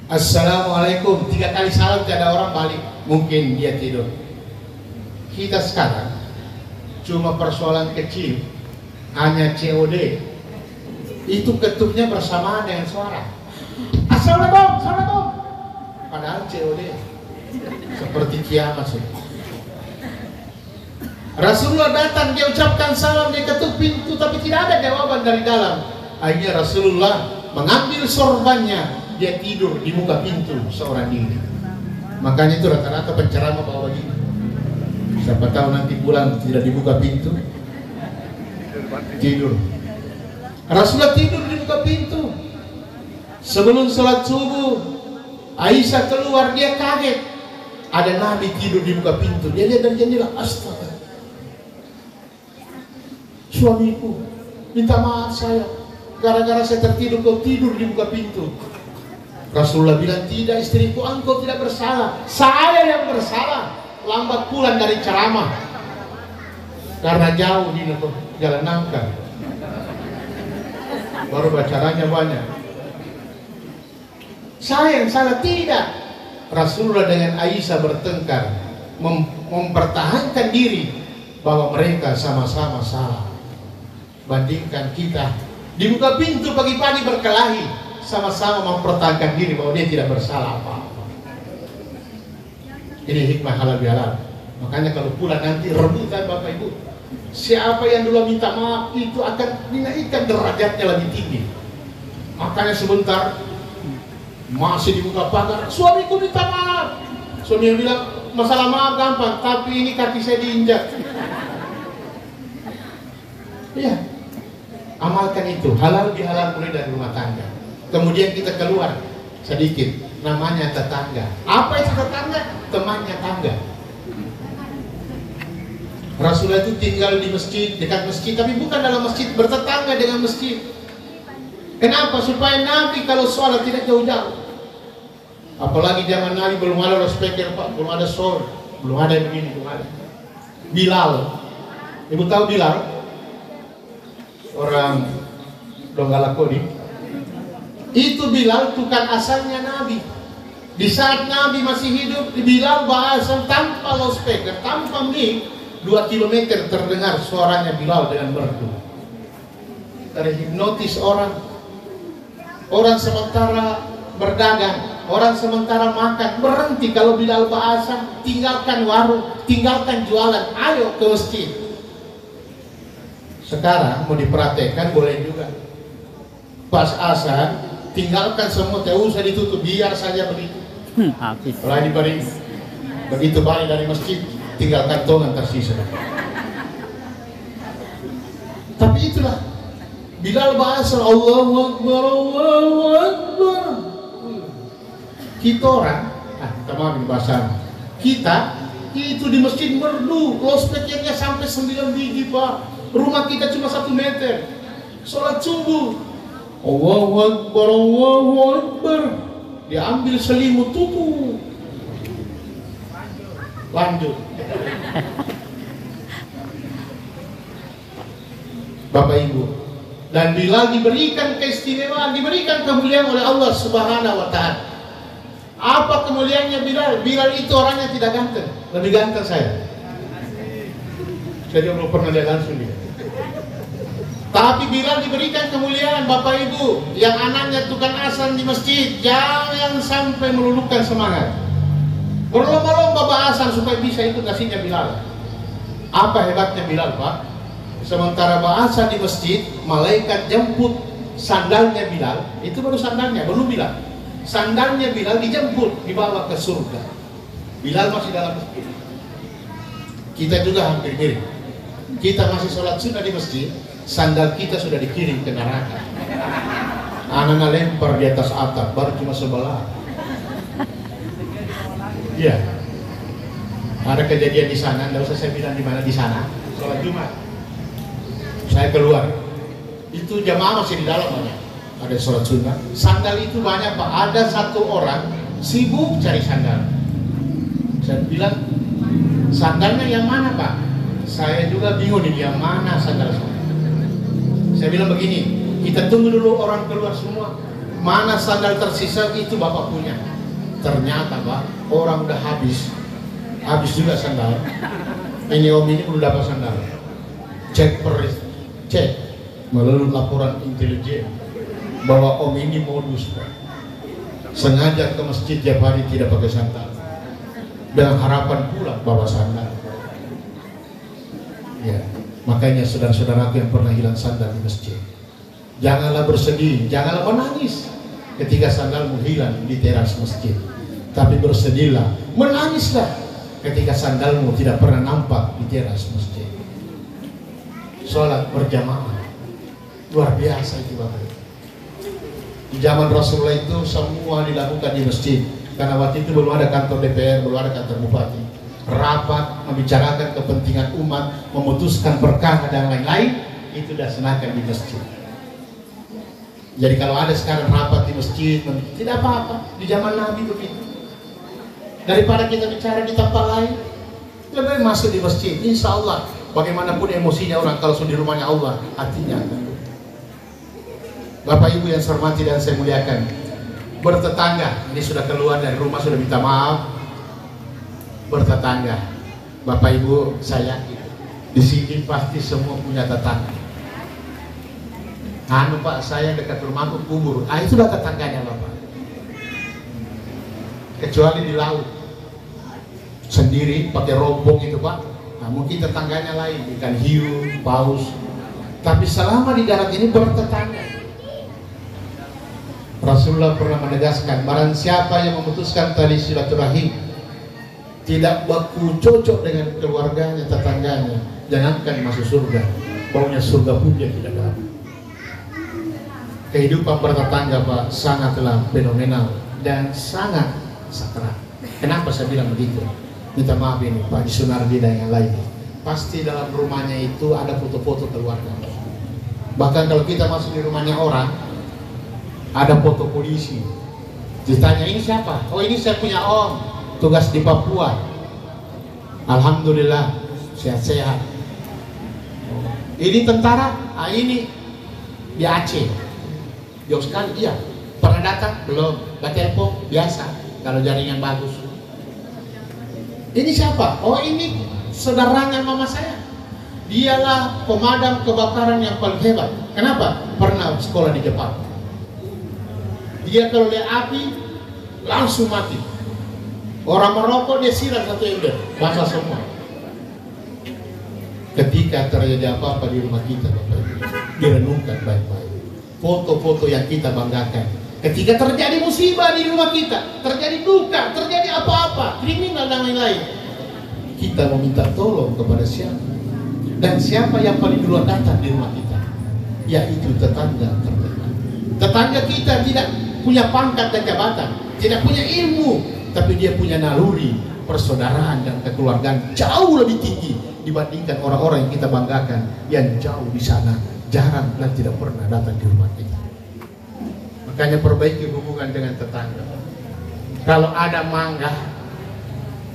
Assalamualaikum. 3 kali salam tidak ada orang balik. Mungkin dia tidur. Kita sekarang cuma persoalan kecil, hanya COD. Itu ketuknya bersamaan dengan suara. Assalamualaikum, assalamualaikum. Padahal COD seperti kiamat sih. Rasulullah datang, dia ucapkan salam, dia ketuk pintu, tapi tidak ada jawaban dari dalam. Akhirnya Rasulullah mengambil sorbannya, dia tidur di muka pintu seorang diri. Makanya itu rata-rata penceramah bawa begini. Siapa tahu nanti pulang tidak dibuka pintu, tidur. Rasulullah tidur dibuka pintu. Sebelum sholat subuh, Aisyah keluar, dia kaget. Ada Nabi tidur dibuka pintu. Dia lihat dari jendela, astaga, suamiku minta maaf saya, gara-gara saya tertidur kau tidur dibuka pintu. Rasulullah bilang, tidak istriku, engkau tidak bersalah, saya yang bersalah. Lambat pulang dari ceramah karena jauh di Jalan Nangka, baru bacaranya banyak. Saya yang salah, tidak. Rasulullah dengan Aisyah bertengkar, mempertahankan diri bahwa mereka sama-sama salah. Bandingkan kita dibuka pintu pagi-pagi berkelahi, sama-sama mempertahankan diri bahwa dia tidak bersalah apa-apa. Ini hikmah halal bihalal. Makanya kalau pulang nanti rebutan Bapak Ibu, siapa yang dulu minta maaf itu akan dinaikkan derajatnya lebih tinggi. Makanya sebentar masih dibuka pagar, suamiku minta maaf. Suami yang bilang, masalah maaf gampang, tapi ini kaki saya diinjak. Iya, amalkan itu, halal bihalal mulai dari rumah tangga. Kemudian kita keluar sedikit, namanya tetangga. Apa itu tetangga? Temannya tangga. Rasulullah itu tinggal di masjid, dekat masjid, tapi bukan dalam masjid, bertetangga dengan masjid. Kenapa? Supaya Nabi kalau sholat tidak jauh-jauh. Apalagi zaman Nabi belum ada loudspeaker, Pak, belum ada sound, belum ada yang begini, belum ada. Bilal, ibu tahu Bilal? Orang Donggala Kodi. Itu Bilal bukan asalnya Nabi. Di saat Nabi masih hidup, Bilal bahasa tanpa loudspeaker, tanpa mic, 2 kilometer terdengar suaranya Bilal dengan merdu. Terhipnotis orang. Orang sementara berdagang, orang sementara makan, berhenti kalau Bilal bahasa, tinggalkan warung, tinggalkan jualan, ayo ke masjid. Sekarang mau dipraktekkan boleh juga. Pas azan, tinggalkan semua, tidak usah ditutup, biar saja begitu. Habis. Mulai diberi, begitu balik dari masjid, tinggal kantongan tersisa. Tapi itulah Bilal bahasa Allahu Akbar, Allahu Akbar. Kita orang, kita mau bahasa kita itu di masjid merdu, loudspeakernya sampai 9 biji Pak. Rumah kita cuma 1 meter. Sholat subuh, Allahu Akbar, Allahu Akbar. Diambil selimut, tutup, lanjut. Bapak Ibu, dan Bilal diberikan keistimewaan, diberikan kemuliaan oleh Allah Subhanahu wa Ta'ala. Apa kemuliaannya Bilal? Bilal itu orangnya tidak ganteng, lebih ganteng saya. Saya belum pernah lihat langsung dia. Tapi Bilal diberikan kemuliaan, Bapak Ibu, yang anaknya tukang azan di masjid, jangan sampai meluluhkan semangat. Berlomba-lomba ba'azan supaya bisa ikut nasinya Bilal. Apa hebatnya Bilal, Pak? Sementara ba'azan di masjid, malaikat jemput sandalnya Bilal, itu baru sandalnya, belum Bilal. Sandalnya Bilal dijemput, dibawa ke surga. Bilal masih dalam masjid. Kita juga hampir mirip. Kita masih sholat sunnah di masjid, sandal kita sudah dikirim ke neraka. Anak lempar di atas atap, baru cuma sebelah. Iya. Ada kejadian di sana, tidak usah saya bilang di mana, di sana. Sholat Jumat. Saya keluar. Itu jamaah masih di dalam banyak. Ada sholat sunnah. Sandal itu banyak Pak. Ada satu orang sibuk cari sandal. Saya bilang, sandalnya yang mana Pak? Saya juga bingung nih, yang mana sandal saya. Saya bilang begini, kita tunggu dulu orang keluar semua. Mana sandal tersisa itu Bapak punya. Ternyata Pak, orang udah habis juga sandal. Ini om ini belum dapat sandal. Cek melalui laporan intelijen bahwa om ini modus Pak. Sengaja ke masjid tiap hari tidak pakai sandal, dengan harapan pulang bawa sandal. Ya, makanya saudara-saudaraku yang pernah hilang sandal di masjid, janganlah bersedih, janganlah menangis ketika sandalmu hilang di teras masjid. Tapi bersedihlah, menangislah ketika sandalmu tidak pernah nampak di teras masjid. Sholat berjamaah luar biasa itu Bapak. Di zaman Rasulullah itu semua dilakukan di masjid, karena waktu itu belum ada kantor DPR, belum ada kantor bupati. Rapat membicarakan kepentingan umat, memutuskan perkara dan lain-lain, itu dilaksanakan di masjid. Jadi kalau ada sekarang rapat di masjid, tidak apa-apa. Di zaman Nabi begitu. Daripada kita bicara di tempat lain, lebih masuk di masjid. Insya Allah, bagaimanapun emosinya orang kalau sudah di rumahnya Allah, hatinya akan. Bapak Ibu yang saya hormati dan saya muliakan, bertetangga, ini sudah keluar dari rumah, sudah minta maaf. Bertetangga, Bapak Ibu, saya di sini pasti semua punya tetangga. Anu Pak, saya dekat rumahku kubur, itu sudah tetangganya Bapak. Kecuali di laut, sendiri pakai rombong itu Pak, nah, mungkin tetangganya lain, ikan hiu, paus. Tapi selama di darat ini bertetangga. Rasulullah pernah menegaskan, barang siapa yang memutuskan tali silaturahim, tidak baku cocok dengan keluarganya, tetangganya, jangankan masuk surga, baunya surga pun dia tidak dapat. Kehidupan bertetangga Pak sangatlah fenomenal dan sangat sakral. Kenapa saya bilang begitu? Minta maaf ini Pak, di Sunardi dan yang lain, pasti dalam rumahnya itu ada foto-foto keluarga. Bahkan kalau kita masuk di rumahnya orang, ada foto polisi. Ditanya, ini siapa? Oh, ini saya punya om, tugas di Papua. Alhamdulillah sehat-sehat. Ini tentara, ini di Aceh. Jauh sekali, iya. Pernah datang? Belum. Gak telepon? Biasa, kalau jaringan bagus. Ini siapa? Oh, ini saudaranya mama saya. Dialah pemadam kebakaran yang paling hebat. Kenapa? Pernah sekolah di Jepang. Dia kalau lihat api langsung mati. Orang merokok dia siram satu ember, basah semua. Ketika terjadi apa-apa di rumah kita, Bapak Ibu, direnungkan baik-baik. Foto-foto yang kita banggakan. Ketika terjadi musibah di rumah kita, terjadi duka, terjadi apa-apa, kriminal dan lain-lain, kita meminta tolong kepada siapa? Dan siapa yang paling duluan datang di rumah kita? Yaitu tetangga terdekat. Tetangga kita tidak punya pangkat dan jabatan, tidak punya ilmu, tapi dia punya naluri persaudaraan dan kekeluargaan jauh lebih tinggi dibandingkan orang-orang yang kita banggakan yang jauh di sana, jarang dan tidak pernah datang di rumah kita. Makanya perbaiki hubungan dengan tetangga. Kalau ada mangga,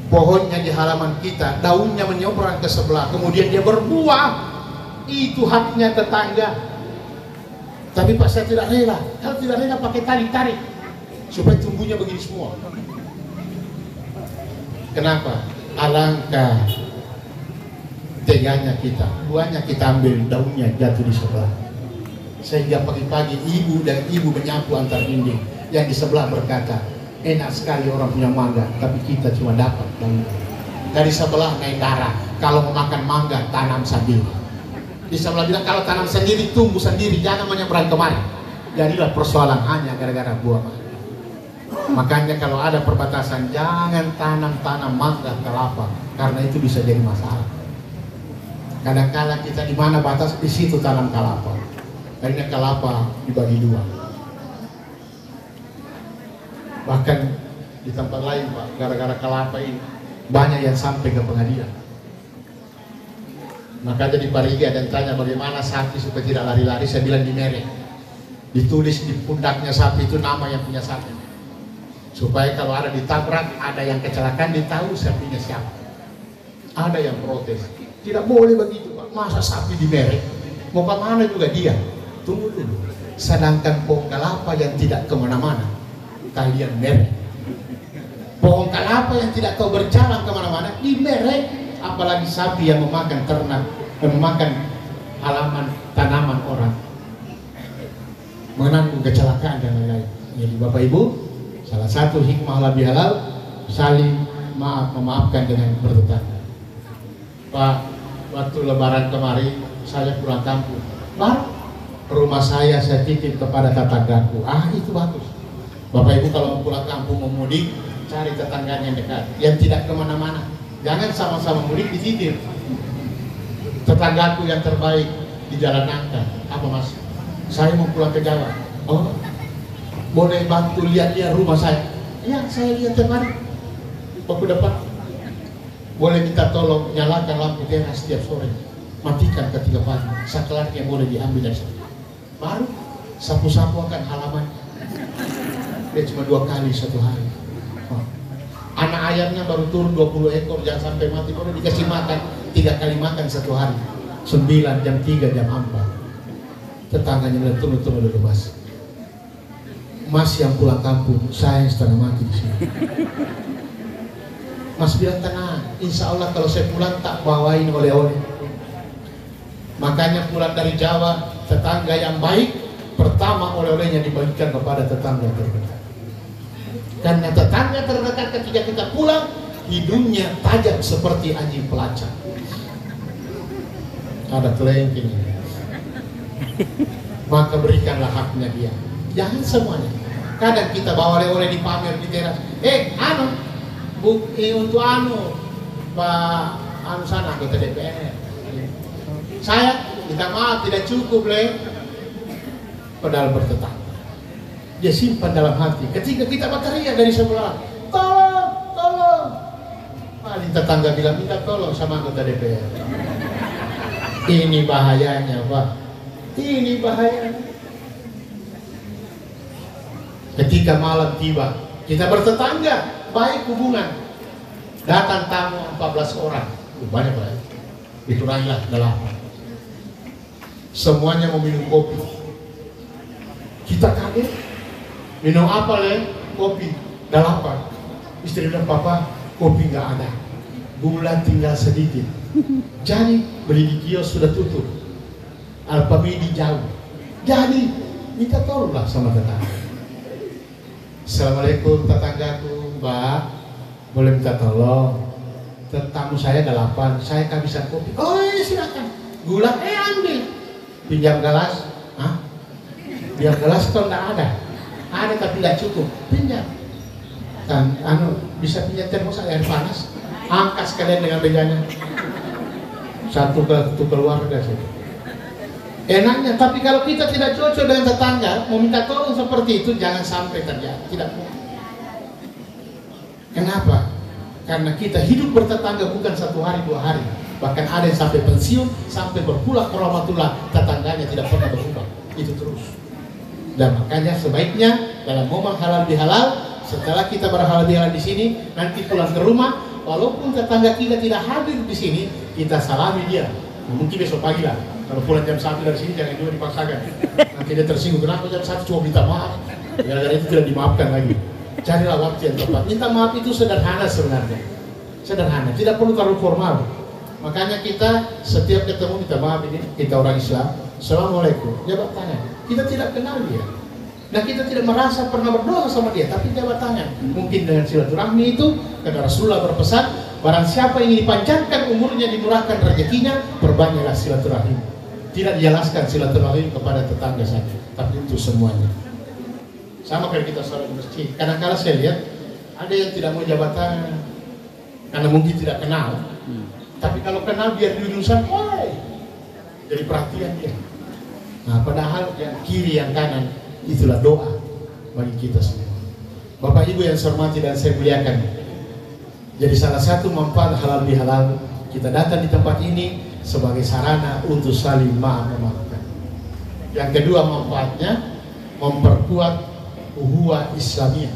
pohonnya di halaman kita, daunnya menyeberang ke sebelah, kemudian dia berbuah, itu haknya tetangga. Tapi Pak, saya tidak rela. Kalau tidak rela pakai tarik supaya tumbuhnya begini semua. Kenapa? Alangkah teganya kita, buahnya kita ambil, daunnya jatuh di sebelah. Sehingga pagi-pagi ibu dan ibu menyapu antar dinding. Yang di sebelah berkata, enak sekali orang punya mangga, tapi kita cuma dapat daunnya. Dari sebelah naik darah, kalau mau makan mangga tanam sendiri. Di sebelah bilang kalau tanam sendiri, tumbuh sendiri, jangan menyeberang kemari. Jadilah persoalan hanya gara-gara buah mangga. Makanya kalau ada perbatasan, jangan tanam mangga, kelapa, karena itu bisa jadi masalah. Kadang-kala kita di mana batas, di situ tanam kelapa. Akhirnya kelapa dibagi dua. Bahkan di tempat lain Pak, gara-gara kelapa ini banyak yang sampai ke pengadilan. Maka jadi Pariga dan tanya bagaimana sapi supaya tidak lari-lari, saya bilang di merek. Ditulis di pundaknya sapi itu nama yang punya sapi. Supaya kalau ada ditabrak, ada yang kecelakaan, ditahu sapinya siapa. Ada yang protes. Tidak boleh begitu Pak, masa sapi di merek? Mau kemana juga dia? Tunggu dulu. Sedangkan pohon kelapa yang tidak kemana-mana, kalian merek. Pohon kelapa yang tidak kau berjalan kemana-mana, di merek. Apalagi sapi yang memakan ternak, memakan halaman tanaman orang, menanggung kecelakaan dan lain-lain. Jadi Bapak Ibu, salah satu hikmah halal bihalal, saling memaafkan dengan bertetangga. Pak, waktu lebaran kemarin saya pulang kampung, baru rumah saya titip kepada tetanggaku. Itu bagus. Bapak Ibu kalau pulang kampung mau mudik, cari tetangganya yang dekat, yang tidak kemana-mana. Jangan sama-sama mudik dititip. Tetanggaku yang terbaik di Jalan Nangka, apa mas? Saya mau pulang ke Jawa. Oh, boleh bantu lihat-lihat rumah saya? Ya, saya lihat kemarin. Waktu depan. Boleh minta tolong nyalakan lampu teras setiap sore, matikan ketika pagi. Saklarnya boleh diambil dari sana. Baru sapu-sapu akan halaman. Dia cuma 2 kali satu hari. Oh. Anak ayamnya baru turun 20 ekor, jangan sampai mati. Boleh dikasih makan 3 kali makan satu hari. 9, jam 3, jam 4. Tetangganya bilang, tunggu dulu mas. Mas yang pulang kampung, saya yang setengah mati di sini. Mas bilang tenang, insya Allah kalau saya pulang tak bawain oleh-oleh. Makanya pulang dari Jawa, tetangga yang baik, pertama oleh-olehnya dibagikan kepada tetangga terdekat. Karena tetangga terdekat ketika kita pulang, hidungnya tajam seperti anjing pelacak. Ada kelengking. Maka berikanlah haknya dia. Jangan semuanya. Kadang kita bawa oleh-oleh di pamer di teras. Ini untuk Pak sana anggota DPR. Saya minta maaf tidak cukup padahal bertetangga. Dia simpan dalam hati. Ketika kita berteriak dari sebelah, tolong. Paling tetangga bilang minta tolong sama anggota DPR. Ini bahayanya Pak. Ini bahayanya. Ketika malam tiba, kita bertetangga. Baik hubungan. Datang tamu 14 orang. Banyak lah. Dikuranglah 8. Semuanya mau minum kopi. Kita kaget. Minum apa Kopi. 8. Istri bilang, papa kopi nggak ada. Gula tinggal sedikit. Jadi beli di kios sudah tutup. Alfamidi jauh. Jadi minta tolonglah sama tetangga. Assalamualaikum tetanggaku, Mbak, boleh minta tolong? Tamu saya 8, saya kehabisan kopi. Oh iya silakan. Gula, ambil. Pinjam gelas, Biar gelas kalau nggak ada tapi nggak cukup, pinjam. Dan bisa pinjam termos air panas, angkat sekalian dengan bejanya. Satu keluarga sih. Enaknya, tapi kalau kita tidak cocok dengan tetangga, mau minta tolong seperti itu, jangan sampai terjadi. Tidak boleh. Kenapa? Karena kita hidup bertetangga bukan 1 hari 2 hari, bahkan ada yang sampai pensiun, sampai berpulang ke rahmatullah, tetangganya tidak pernah berubah. Itu terus. Dan makanya sebaiknya dalam momen halal bihalal, setelah kita berhalal bihalal di sini, nanti pulang ke rumah, walaupun tetangga kita tidak hadir di sini, kita salami dia. Mungkin besok pagi lah. Kalau pulang jam 1 dari sini jangan juga dipaksakan. Nanti dia tersinggung, kenapa jam 1 cuma minta maaf? Gara-gara itu tidak dimaafkan lagi. Carilah waktu yang tepat. Minta maaf itu sederhana sebenarnya. Sederhana, tidak perlu terlalu formal. Makanya kita setiap ketemu minta maaf ini, kita orang Islam. Assalamualaikum, jabat tangan. Kita tidak kenal dia. Nah kita tidak merasa pernah berdoa sama dia, tapi jabat tangan. Mungkin dengan silaturahmi itu, karena Rasulullah berpesan, barang siapa ingin dipanjangkan umurnya, dimurahkan rezekinya, perbanyaklah silaturahim. Tidak dijelaskan silaturahim kepada tetangga saja, tapi untuk semuanya. Sama kayak kita sholat di masjid. Kadang-kadang saya lihat ada yang tidak mau jabatan karena mungkin tidak kenal. Tapi kalau kenal biar diurusan, jadi perhatian dia. Nah, padahal yang kiri yang kanan itulah doa bagi kita semua. Bapak Ibu yang saya hormati dan saya muliakan. Jadi salah satu manfaat halal bihalal kita datang di tempat ini sebagai sarana untuk saling maaf-memaafkan. Yang kedua manfaatnya memperkuat uhuwah Islamiyah,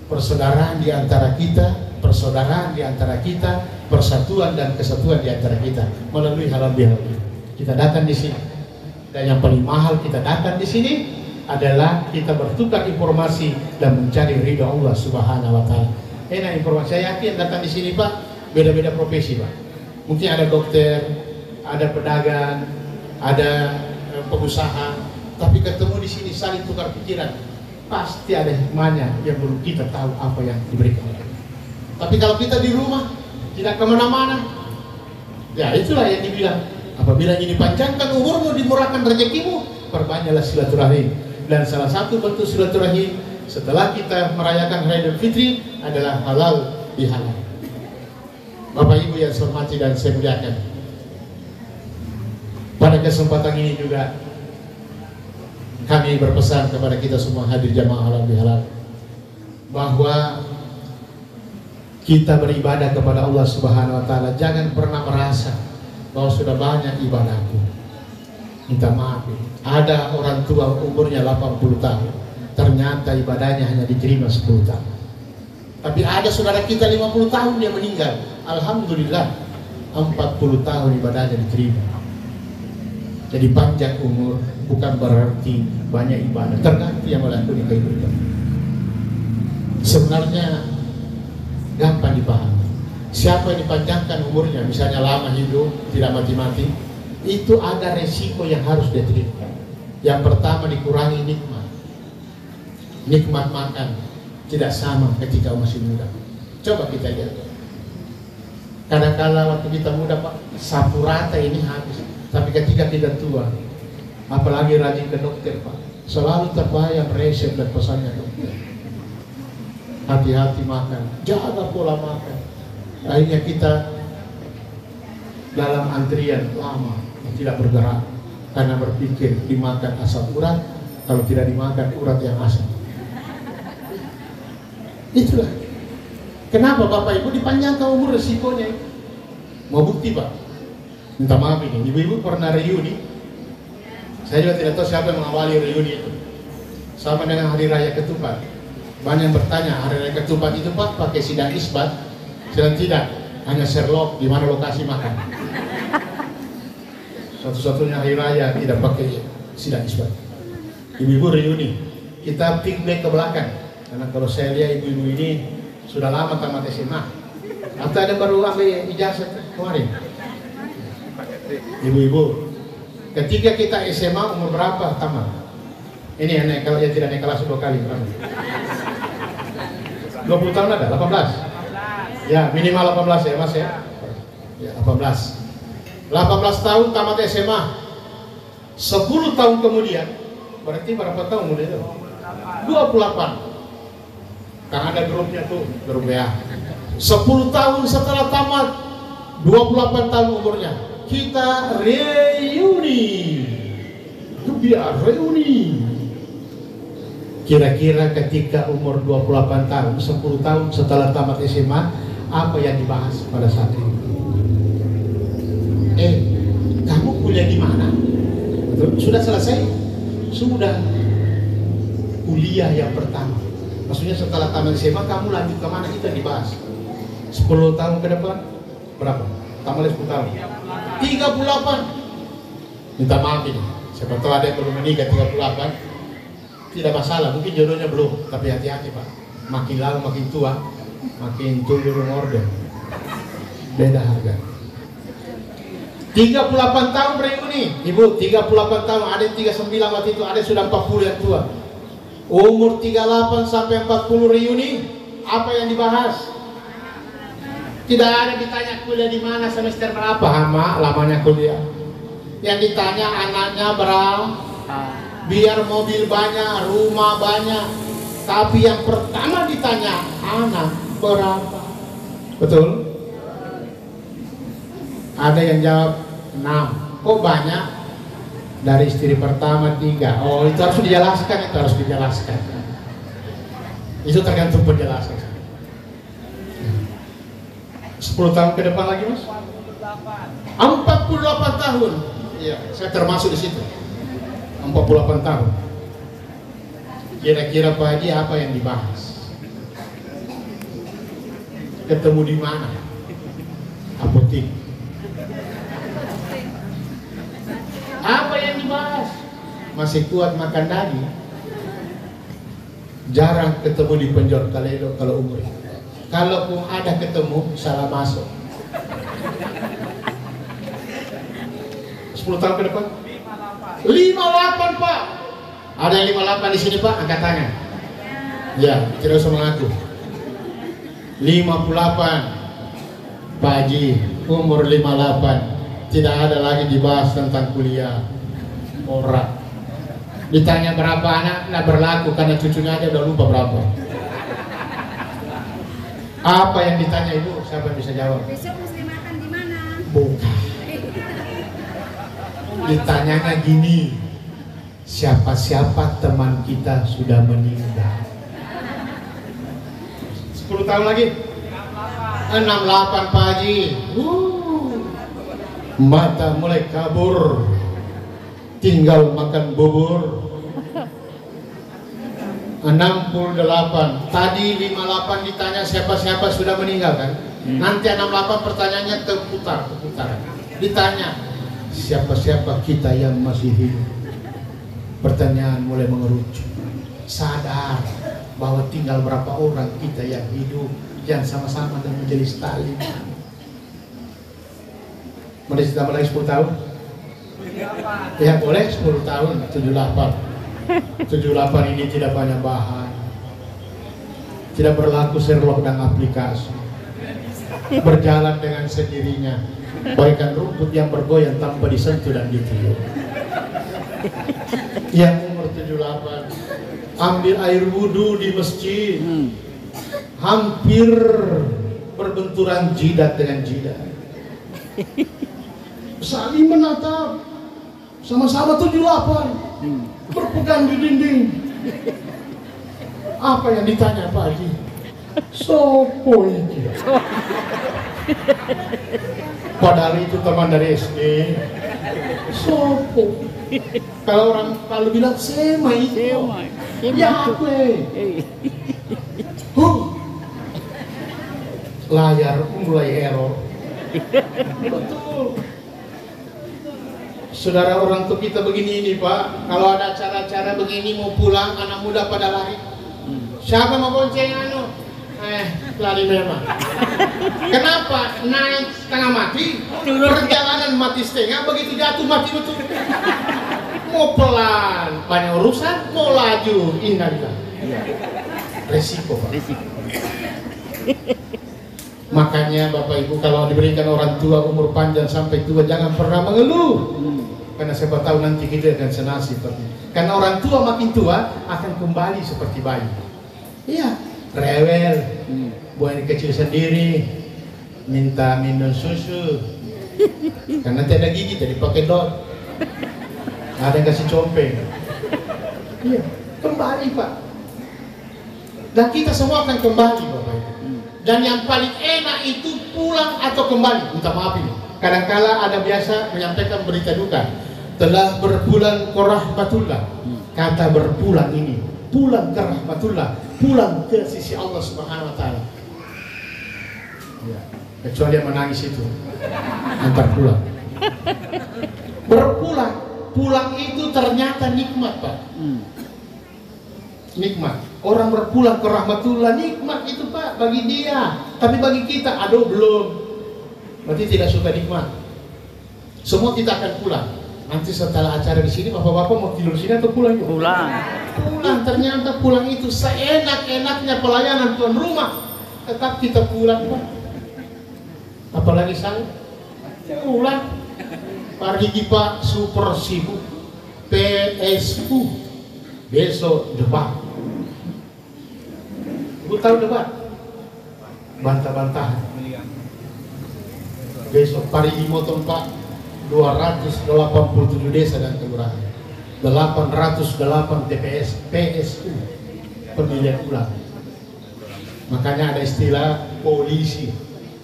persaudaraan di antara kita, persatuan dan kesatuan di antara kita melalui halal bihalal. Kita datang di sini, dan yang paling mahal kita datang di sini adalah kita bertukar informasi dan mencari ridha Allah Subhanahu wa taala. Enak informasi. Saya yakin datang di sini Pak, beda-beda profesi Pak. Mungkin ada dokter, ada pedagang, ada pengusaha, tapi ketemu di sini saling tukar pikiran. Pasti ada hikmahnya yang belum kita tahu apa yang diberikan oleh Allah. Tapi kalau kita di rumah tidak kemana-mana, ya itulah yang dibilang. Apabila ingin dipanjangkan umurmu, dimurahkan rezekimu, perbanyaklah silaturahim. Dan salah satu bentuk silaturahim setelah kita merayakan Hari Idul Fitri adalah halal bihalal. Bapak Ibu yang saya hormati dan saya muliakan, pada kesempatan ini juga kami berpesan kepada kita semua hadir jamaah halal bihalal bahwa kita beribadah kepada Allah Subhanahu wa taala jangan pernah merasa bahwa sudah banyak ibadahku. Minta maaf, ada orang tua umurnya 80 tahun ternyata ibadahnya hanya diterima 10 tahun. Tapi ada saudara kita 50 tahun dia meninggal, alhamdulillah 40 tahun ibadahnya diterima. Jadi panjang umur bukan berarti banyak ibadah, tergantung yang melakukan kehidupan. Sebenarnya gampang dipahami. Siapa yang dipanjangkan umurnya, misalnya lama hidup, tidak mati-mati, itu ada resiko yang harus dia terima. Yang pertama, dikurangi nikmat. Nikmat makan tidak sama ketika masih muda. Coba kita lihat. Kadang-kala waktu kita muda Pak, sapu rata ini habis. Tapi ketika kita tua, apalagi rajin ke dokter Pak, selalu terbayang resep dan pesannya dokter. Hati-hati makan, jaga pola makan. Akhirnya kita dalam antrian lama tidak bergerak karena berpikir dimakan asam urat, kalau tidak dimakan urat yang asam. Itulah kenapa Bapak Ibu dipanjangkan umur, resikonya. Mau bukti Pak, minta maaf ini, ibu-ibu pernah reuni. Saya juga tidak tahu siapa yang mengawali reuni itu. Sama dengan Hari Raya Ketupat. Banyak yang bertanya, Hari Raya Ketupat itu Pak pakai sidang isbat? Sedang tidak, hanya Sherlock di mana lokasi makan. Satu-satunya Hari Raya tidak pakai sidang isbat. Ibu-ibu reuni, kita peek back ke belakang. Karena kalau saya lihat ibu-ibu ini sudah lama tamat SMA. Atau ada baru ambil ijazah kemarin. Ibu-ibu, ketika kita SMA umur berapa tamat? Ini naik, kalau ya tidak naik kelas 2 kali berapa? 20 tahun ada? 18? Ya minimal 18 ya Mas ya? Ya 18. 18 tahun tamat SMA. 10 tahun kemudian, berarti berapa tahun kemudian? 28. Karena ada grupnya tuh, grup WA. 10 tahun setelah tamat, 28 tahun umurnya, kita reuni. Biar reuni. Kira-kira ketika umur 28 tahun, 10 tahun setelah tamat SMA, apa yang dibahas pada saat itu? Kamu kuliah di mana? Betul? Sudah selesai? Sudah. Kuliah yang pertama. Maksudnya setelah tamat SMA kamu lanjut ke mana, kita dibahas. 10 tahun ke depan berapa? Tambah 10 tahun. 38. Minta maaf ini. Siapa tahu ada yang belum menikah 38. Tidak masalah, mungkin jodohnya belum, tapi hati-hati Pak. Makin lama makin tua, makin turun order. Beda harga. 38 tahun reuni. Ibu, 38 tahun, ada yang 39 waktu itu, ada yang sudah 40 yang tua. Umur 38 sampai 40 reuni, apa yang dibahas? Tidak ada ditanya kuliah di mana, semester berapa, hama lamanya kuliah. Yang ditanya anaknya berapa, biar mobil banyak, rumah banyak. Tapi yang pertama ditanya anak berapa. Betul? Ada yang jawab 6. Kok banyak? Dari istri pertama 3. Oh itu harus dijelaskan, itu harus dijelaskan. Itu tergantung penjelasan. 10 tahun ke depan lagi Mas? 48 tahun. Iya, saya termasuk di situ. 48 tahun. Kira-kira Pak Haji apa yang dibahas? Ketemu di mana? Apotek. Apa yang dibahas? Masih kuat makan daging. Jarang ketemu di penjor Kaledo kalau umur. Kalaupun ada ketemu, salah masuk. 10 tahun ke depan? 58 Pak. Ada yang 58 di sini Pak, angkat tangan. Ya, tidak usah mengaku. 58 Pak Haji, umur 58, tidak ada lagi dibahas tentang kuliah. Orang ditanya berapa anak, nggak berlaku karena cucunya aja udah lupa berapa. Apa yang ditanya Ibu? Siapa yang bisa jawab? Besok mesti makan di mana? Bukan. Ditanyanya gini, siapa-siapa teman kita sudah meninggal? 10 tahun lagi? 68 Pak Haji. Mata mulai kabur, tinggal makan bubur. 68. Tadi 58 ditanya siapa-siapa sudah meninggal kan? Nanti 68 pertanyaannya terputar. Ditanya siapa-siapa kita yang masih hidup. Pertanyaan mulai mengerucut. Sadar bahwa tinggal berapa orang kita yang hidup, yang sama-sama dan menjadi Stalin. Mau ditambah lagi 10 tahun? Ya boleh 10 tahun, 78. 78 ini tidak banyak bahan, tidak berlaku Sherlock dan aplikasi, berjalan dengan sendirinya, bagaikan rumput yang bergoyang tanpa disentuh dan ditiup. Yang umur 78 ambil air wudhu di masjid, hampir berbenturan jidat dengan jidat, saling menatap, sama-sama 78 berpegang di dinding. Apa yang ditanya Pak Haji? Sopo iki? Padahal itu teman dari SD. Sopo? Kalau bilang Sema itu. Ya aku. Layar mulai error. Betul. Saudara, orang tua kita begini ini Pak, kalau ada acara-acara begini mau pulang, anak muda pada lari. Siapa mau bonceng anu? Lari memang. Kenapa? Naik setengah mati, perjalanan mati setengah, begitu jatuh mati betul. Mau pelan, banyak urusan, mau laju, innalillah. Resiko Pak. Makanya Bapak Ibu kalau diberikan orang tua umur panjang sampai tua jangan pernah mengeluh. Karena siapa tahu nanti kita akan senasib seperti itu. Karena orang tua makin tua akan kembali seperti bayi. Iya, rewel, buang kecil sendiri, minta minum susu. Karena nanti ada gigi jadi pakai dot. Ada yang kasih compeng. Iya, kembali Pak. Dan kita semua akan kembali Bapak Ibu. Dan yang paling enak itu pulang atau kembali. Minta maaf ini. Kadang-kala ada biasa menyampaikan berita duka. Telah berpulang ke rahmatullah. Kata berpulang ini, pulang ke rahmatullah, pulang ke sisi Allah Subhanahu wa taala. Ya, kecuali yang menangis itu antar pulang. Berpulang, pulang itu ternyata nikmat Pak. Nikmat. Orang berpulang ke rahmatullah nikmat itu Pak bagi dia. Tapi bagi kita, aduh belum. Berarti tidak suka nikmat. Semua kita akan pulang. Nanti setelah acara di sini bapak-bapak mau tidur di sini atau pulang juga? Pulang. Ternyata pulang itu seenak-enaknya pelayanan tuan rumah. Tetap kita pulang Pak. Apalagi saya pulang. Pagi Pak super sibuk. PSU besok debat. Ibu tahu debat? Bantah-bantahan. Besok Parigi Motong Pak 287 desa dan kelurahan, 808 TPS PSU pemilihan ulang. Makanya ada istilah polisi,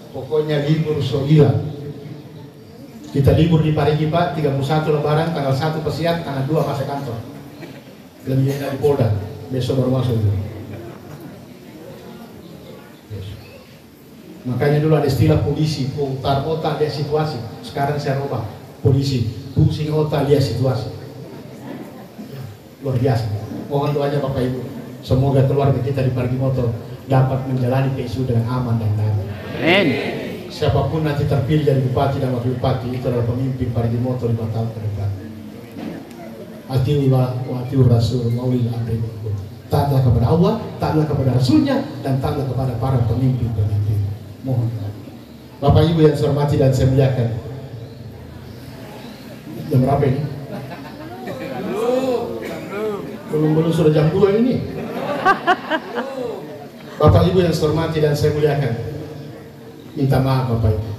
pokoknya libur so gila. Kita libur di Parigi Pak 31 Lebaran, tanggal 1 pesiat, tanggal 2 masa kantor. Lebih enak di Polda, besok baru masuk itu. Makanya dulu ada istilah polisi, putar otak lihat situasi. Sekarang saya rubah, polisi, pusing otak lihat situasi. Luar biasa. Mohon doanya Bapak Ibu, semoga keluarga kita di Parigi Motong dapat menjalani PSU dengan aman dan damai. Amin. Siapapun nanti terpilih jadi bupati dan wakil bupati, itu adalah pemimpin Parigi Motong 5 tahun ke depan. Atiullah wa atiur rasul maulil amri. Taatlah kepada Allah, taatlah kepada Rasulnya, dan taatlah kepada para pemimpin-pemimpin. Mohon Bapak Ibu yang saya hormati dan saya muliakan. Jam berapa ini? Belum sudah jam 2 ini. Bapak Ibu yang saya hormati dan saya muliakan, minta maaf Bapak Ibu,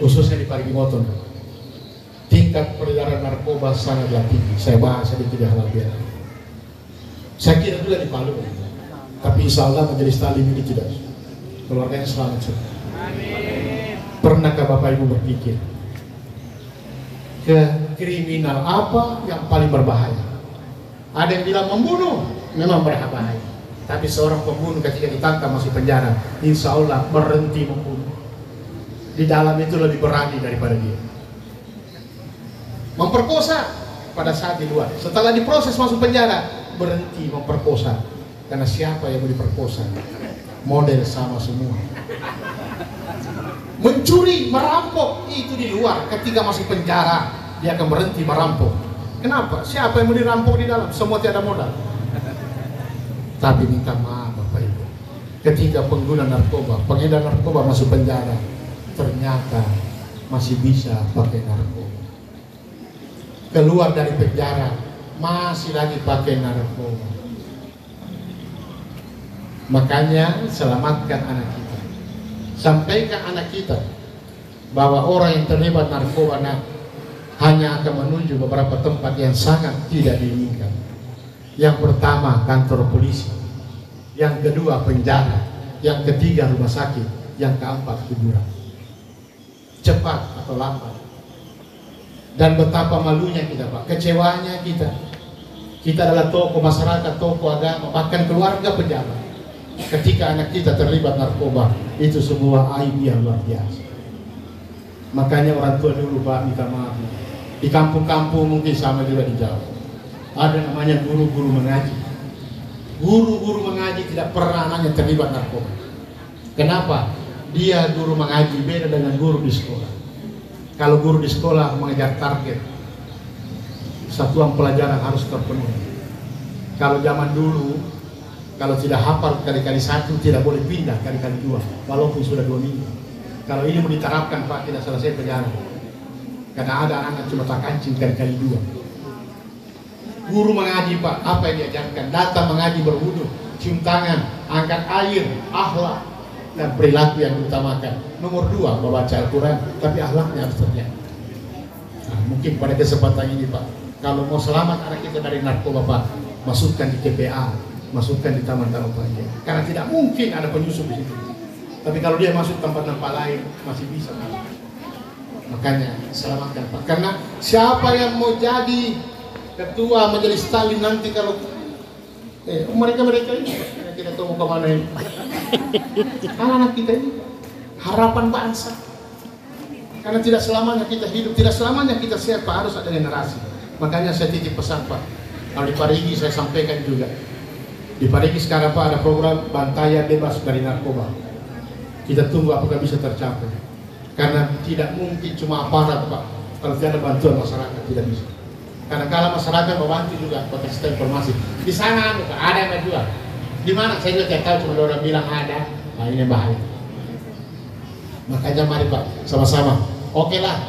khususnya di Parigi Motong, tingkat peredaran narkoba sangatlah tinggi. Saya bahas sedikit di halal biara. Saya kira juga di Palu, tapi insya Allah Majelis Taklim ini tidak. Keluarganya selamat semua. Pernahkah Bapak Ibu berpikir ke kriminal apa yang paling berbahaya? Ada yang bilang membunuh memang berbahaya, tapi seorang pembunuh ketika ditangkap masuk penjara, insya Allah berhenti membunuh. Di dalam itu lebih berani daripada dia. Memperkosa pada saat di luar, setelah diproses masuk penjara, berhenti memperkosa. Karena siapa yang mau diperkosa? Model sama semua. Mencuri, merampok, itu di luar. Ketika masuk penjara, dia akan berhenti merampok. Kenapa? Siapa yang mau dirampok di dalam? Semua tiada modal. Tapi minta maaf Bapak Ibu, ketika pengguna narkoba, pengedar narkoba masuk penjara, ternyata masih bisa pakai narkoba. Keluar dari penjara, masih lagi pakai narkoba. Makanya selamatkan anak kita, sampaikan anak kita bahwa orang yang terlibat narkoba hanya akan menuju beberapa tempat yang sangat tidak diinginkan. Yang pertama kantor polisi, yang kedua penjara, yang ketiga rumah sakit, yang keempat kuburan. Cepat atau lambat. Dan betapa malunya kita Pak, kecewanya kita. Kita adalah tokoh masyarakat, tokoh agama, bahkan keluarga pejabat. Ketika anak kita terlibat narkoba, itu sebuah aib yang luar biasa. Makanya orang tua dulu Pak minta maaf. Di kampung-kampung mungkin sama juga di Jawa. Ada namanya guru-guru mengaji. Guru-guru mengaji tidak pernah anaknya terlibat narkoba. Kenapa? Dia guru mengaji beda dengan guru di sekolah. Kalau guru di sekolah mengejar target, satuan pelajaran harus terpenuhi. Kalau zaman dulu, kalau tidak hafal kali-kali satu, tidak boleh pindah kali-kali dua, walaupun sudah 2 minggu. Kalau ini mau diterapkan Pak, tidak selesai penjara. Karena ada anak cuma tak kancing kali-kali 2. Guru mengaji Pak, apa yang diajarkan? Datang mengaji berwudu, cium tangan, angkat air, akhlak, dan perilaku yang diutamakan. Nomor 2, membaca Al-Quran, tapi akhlaknya harus terjaga. Nah, mungkin pada kesempatan ini Pak, kalau mau selamat anak kita dari narkoba Pak, masukkan di TPA, masukkan di taman-taman pelajar. Karena tidak mungkin ada penyusup di situ. Tapi kalau dia masuk tempat-tempat lain, masih bisa Pak. Makanya selamatkan Pak. Karena siapa yang mau jadi ketua Majelis Taklim nanti kalau mereka ini kita tahu mau kemana ini. Anak-anak kita ini harapan bangsa. Karena tidak selamanya kita hidup, tidak selamanya kita sehat Pak, harus ada generasi. Makanya saya titip pesan Pak. Kalau di Parigi saya sampaikan juga. Di Parigi sekarang Pak ada program Bantayan Bebas dari Narkoba. Kita tunggu apakah bisa tercapai. Karena tidak mungkin cuma aparat Pak. Kalau tidak ada bantuan masyarakat tidak bisa. Karena kalau masyarakat membantu juga pakai sistem informasi. Di sana ada yang jual. Di mana saya juga tidak tahu, cuma orang bilang ada. Nah ini bahaya. Makanya mari Pak sama-sama. Oke lah,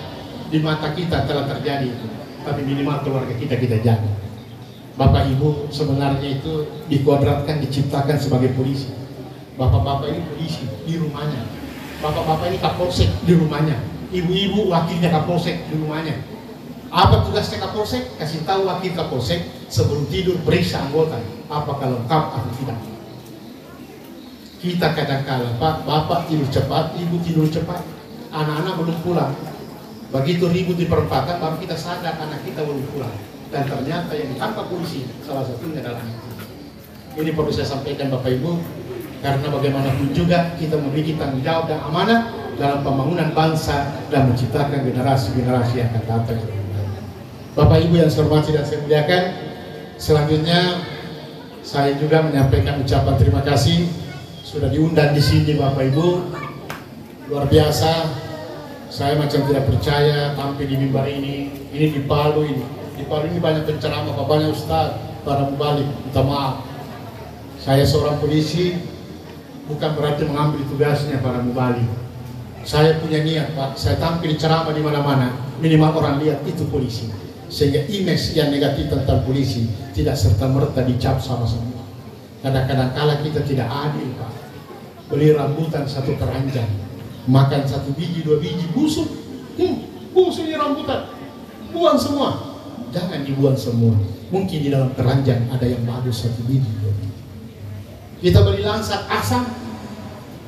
di mata kita telah terjadi itu. Tapi minimal keluarga kita jaga. Bapak Ibu sebenarnya itu dikodratkan, diciptakan sebagai polisi. Bapak-bapak ini polisi di rumahnya. Bapak-bapak ini kapolsek di rumahnya. Ibu-ibu wakilnya kapolsek di rumahnya. Apa tugasnya kapolsek? Kasih tahu wakil kapolsek sebelum tidur periksa anggota. Apakah lengkap atau tidak. Kita kadang-kala Pak, bapak tidur cepat, ibu tidur cepat. Anak-anak belum pulang. Begitu ribut di perempatan baru kita sadar anak kita belum pulang. Dan ternyata yang ditangkap polisi salah satunya adalah anak. Ini perlu saya sampaikan Bapak Ibu, karena bagaimanapun juga kita memiliki tanggung jawab dan amanah dalam pembangunan bangsa dan menciptakan generasi-generasi yang akan datang. Bapak Ibu yang saya hormati dan saya muliakan, selanjutnya saya juga menyampaikan ucapan terima kasih sudah diundang di sini Bapak Ibu. Luar biasa, saya macam tidak percaya tampil di mimbar ini di Palu ini. Di Palu ini banyak penceramah, banyak ustaz, para mubalik. Minta maaf, saya seorang polisi, bukan berarti mengambil tugasnya para mubalik. Saya punya niat Pak, saya tampil ceramah di mana-mana, minimal orang lihat itu polisi, sehingga image yang negatif tentang polisi tidak serta merta dicap sama semua. Kadang-kadang kala kita tidak adil, Pak. Beli rambutan satu keranjang, makan satu biji, 2 biji, busuk. Busuk ini rambutan, buang semua. Jangan dibuang semua. Mungkin di dalam keranjang ada yang bagus satu biji, 2 biji. Kita beli langsat asam,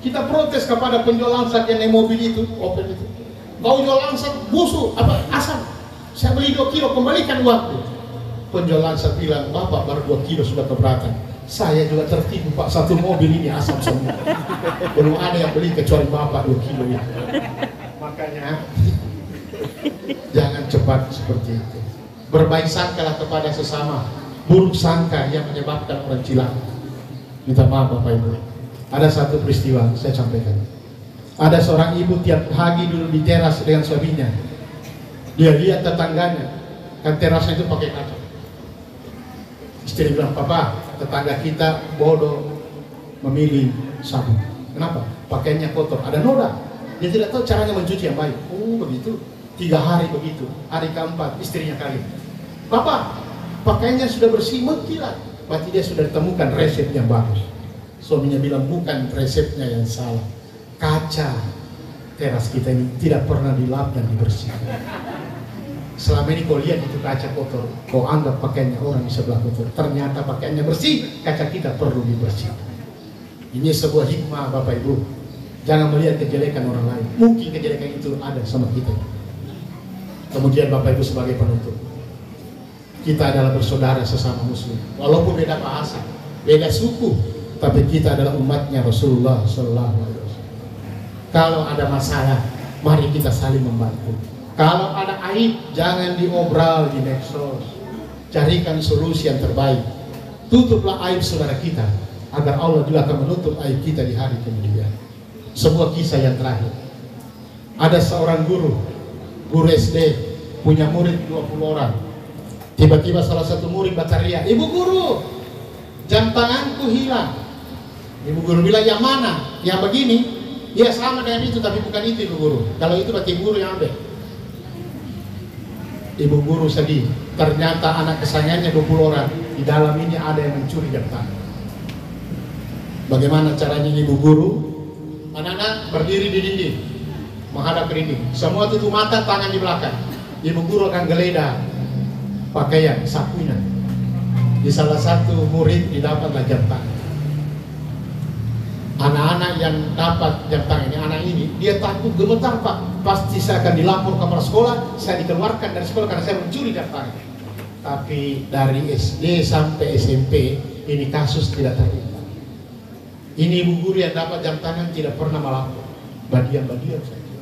kita protes kepada penjual langsat yang naik mobil itu, Opel itu. Kau jual langsat busuk, apa asam? Saya beli 2 kilo, kembalikan uangku. Penjual langsat bilang, Bapak baru 2 kilo sudah keberatan. Saya juga tertipu, Pak, satu mobil ini asam semua. Belum ada yang beli kecuali Bapak 2 kilo ini. Makanya jangan cepat seperti itu. Berbaik sangkalah kepada sesama, buruk sangka yang menyebabkan orang cilaka. Minta maaf Bapak Ibu. Ada satu peristiwa saya sampaikan. Ada seorang ibu tiap pagi duduk di teras dengan suaminya. Dia lihat tetangganya, kan terasnya itu pakai kaca. Istri bilang, Papa, tetangga kita bodoh memilih sabun. Kenapa? Pakaiannya kotor, ada noda. Dia tidak tahu caranya mencuci yang baik. Oh begitu, 3 hari begitu. Hari keempat istrinya kali, Papa, pakaiannya sudah bersih, mengkilat. Berarti dia sudah ditemukan resep yang bagus. Suaminya bilang, bukan resepnya yang salah, kaca teras kita ini tidak pernah dilap dan dibersihkan. Selama ini kau lihat itu kaca kotor, kau anggap pakaiannya orang di sebelah kotor. Ternyata pakaiannya bersih, kaca kita perlu dibersihkan. Ini sebuah hikmah Bapak Ibu. Jangan melihat kejelekan orang lain. Mungkin kejelekan itu ada sama kita. Kemudian Bapak Ibu sebagai penutup, kita adalah bersaudara sesama muslim. Walaupun beda bahasa, beda suku, tapi kita adalah umatnya Rasulullah SAW. Kalau ada masalah, mari kita saling membantu. Kalau ada aib, jangan diobral di medsos. Carikan solusi yang terbaik. Tutuplah aib saudara kita, agar Allah juga akan menutup aib kita di hari kemudian. Sebuah kisah yang terakhir. Ada seorang guru SD, punya murid 20 orang. Tiba-tiba salah satu murid berteriak, Ibu guru, jam tanganku hilang. Ibu guru bilang, yang mana? Yang begini? Ya sama dengan itu, tapi bukan itu Ibu guru. Kalau itu berarti guru yang ambil. Ibu guru sedih, ternyata anak kesayangannya 20 orang, di dalam ini ada yang mencuri jam tangan. Bagaimana caranya ibu guru? Anak-anak berdiri di dinding, menghadap ke dinding, semua tutup mata, tangan di belakang. Ibu guru akan geledah pakaian, sakunya. Di salah satu murid didapatlah jam tangan. Anak-anak yang dapat jam tangan ini, anak ini, dia takut, gemetar, Pak. Pasti saya akan dilapor ke kepala sekolah, saya dikeluarkan dari sekolah karena saya mencuri jam tangan. Tapi dari SD sampai SMP, ini kasus tidak terungkap. Ini ibu guru yang dapat jam tangan tidak pernah melapor. Badian-badian saja.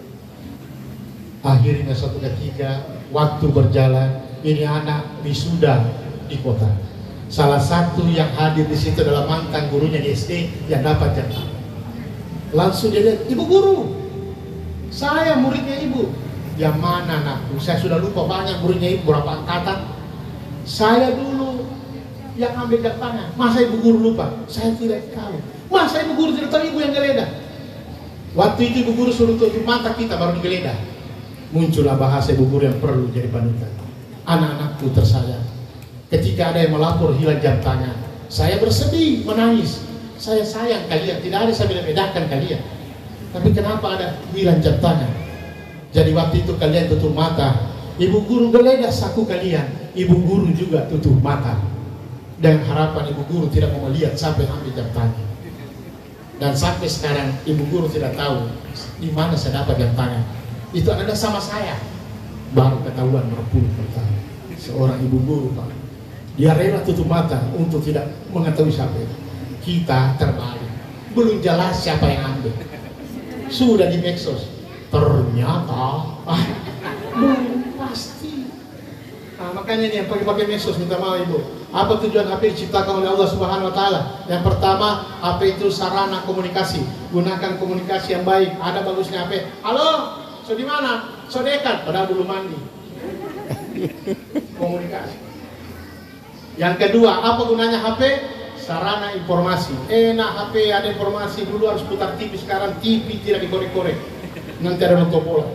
Akhirnya suatu ketika, waktu berjalan, ini anak wisuda di kota. Salah satu yang hadir di situ adalah mantan gurunya di SD yang dapat jam tangan. Langsung dia lihat, Ibu guru, saya muridnya Ibu. Yang mana anakku? Saya sudah lupa banyak muridnya Ibu, berapa angkatan. Saya dulu yang ambil jam tangan. Masa Ibu guru lupa? Saya tidak tahu. Masa Ibu guru tidak tahu Ibu yang geledah? Waktu itu Ibu guru suruh tutup mata kita baru digeledah. Muncullah bahasa Ibu guru yang perlu jadi panutan. Anak-anakku tersayang, ketika ada yang melapor hilang jam tangan, saya bersedih, menangis. Saya sayang kalian, tidak ada saya beda-bedakan kalian. Tapi kenapa ada hilang jam tangan? Jadi waktu itu kalian tutup mata, ibu guru geledah saku kalian, ibu guru juga tutup mata. Dan harapan ibu guru tidak mau melihat sampai ambil jam tangan. Dan sampai sekarang ibu guru tidak tahu di mana saya dapat jam tangan. Itu ada sama saya. Baru ketahuan berpuluh tahun. Seorang ibu guru, Pak, dia rela tutup mata untuk tidak mengetahui siapa itu. Kita terbalik, belum jelas siapa yang ambil. Sudah di medsos, ternyata belum pasti. Nah, makanya nih yang pakai medsos minta maaf Ibu. Apa tujuan HP diciptakan oleh Allah Subhanahu Wa Taala? Yang pertama, HP itu sarana komunikasi. Gunakan komunikasi yang baik. Ada bagusnya HP. Halo, so di mana? So dekat, padahal belum mandi. Komunikasi. Yang kedua, apa gunanya HP? Sarana informasi. Enak HP ada informasi, dulu harus putar TV, sekarang TV tidak dikorek-korek. Nanti ada nonton bola.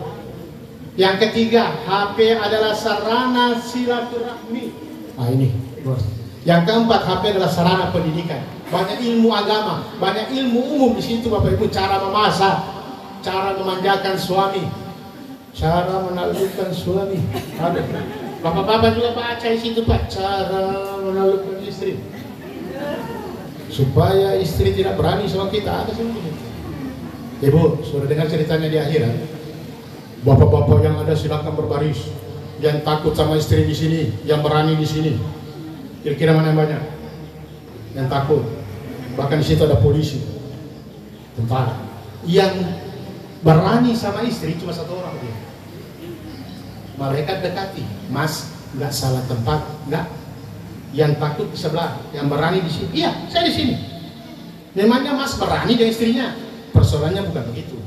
Yang ketiga, HP adalah sarana silaturahmi. Nah ini. Yang keempat, HP adalah sarana pendidikan. Banyak ilmu agama, banyak ilmu umum di situ Bapak Ibu. Cara memasak, cara memanjakan suami, cara menaklukkan suami. Ada. Bapak-bapak juga baca di situ Pak, cara menaklukkan istri. Supaya istri tidak berani sama kita, ada seperti itu. Ibu, sudah dengar ceritanya di akhirat? Bapak-bapak yang ada silakan berbaris. Yang takut sama istri di sini, yang berani di sini. Kira-kira mana yang banyak? Yang takut. Bahkan di situ ada polisi, tentara. Yang berani sama istri cuma satu orang dia. Malaikat dekati, Mas, nggak salah tempat, nggak. Yang takut di sebelah, yang berani di sini. Iya, saya di sini. Memangnya Mas berani dengan istrinya? Persoalannya bukan begitu.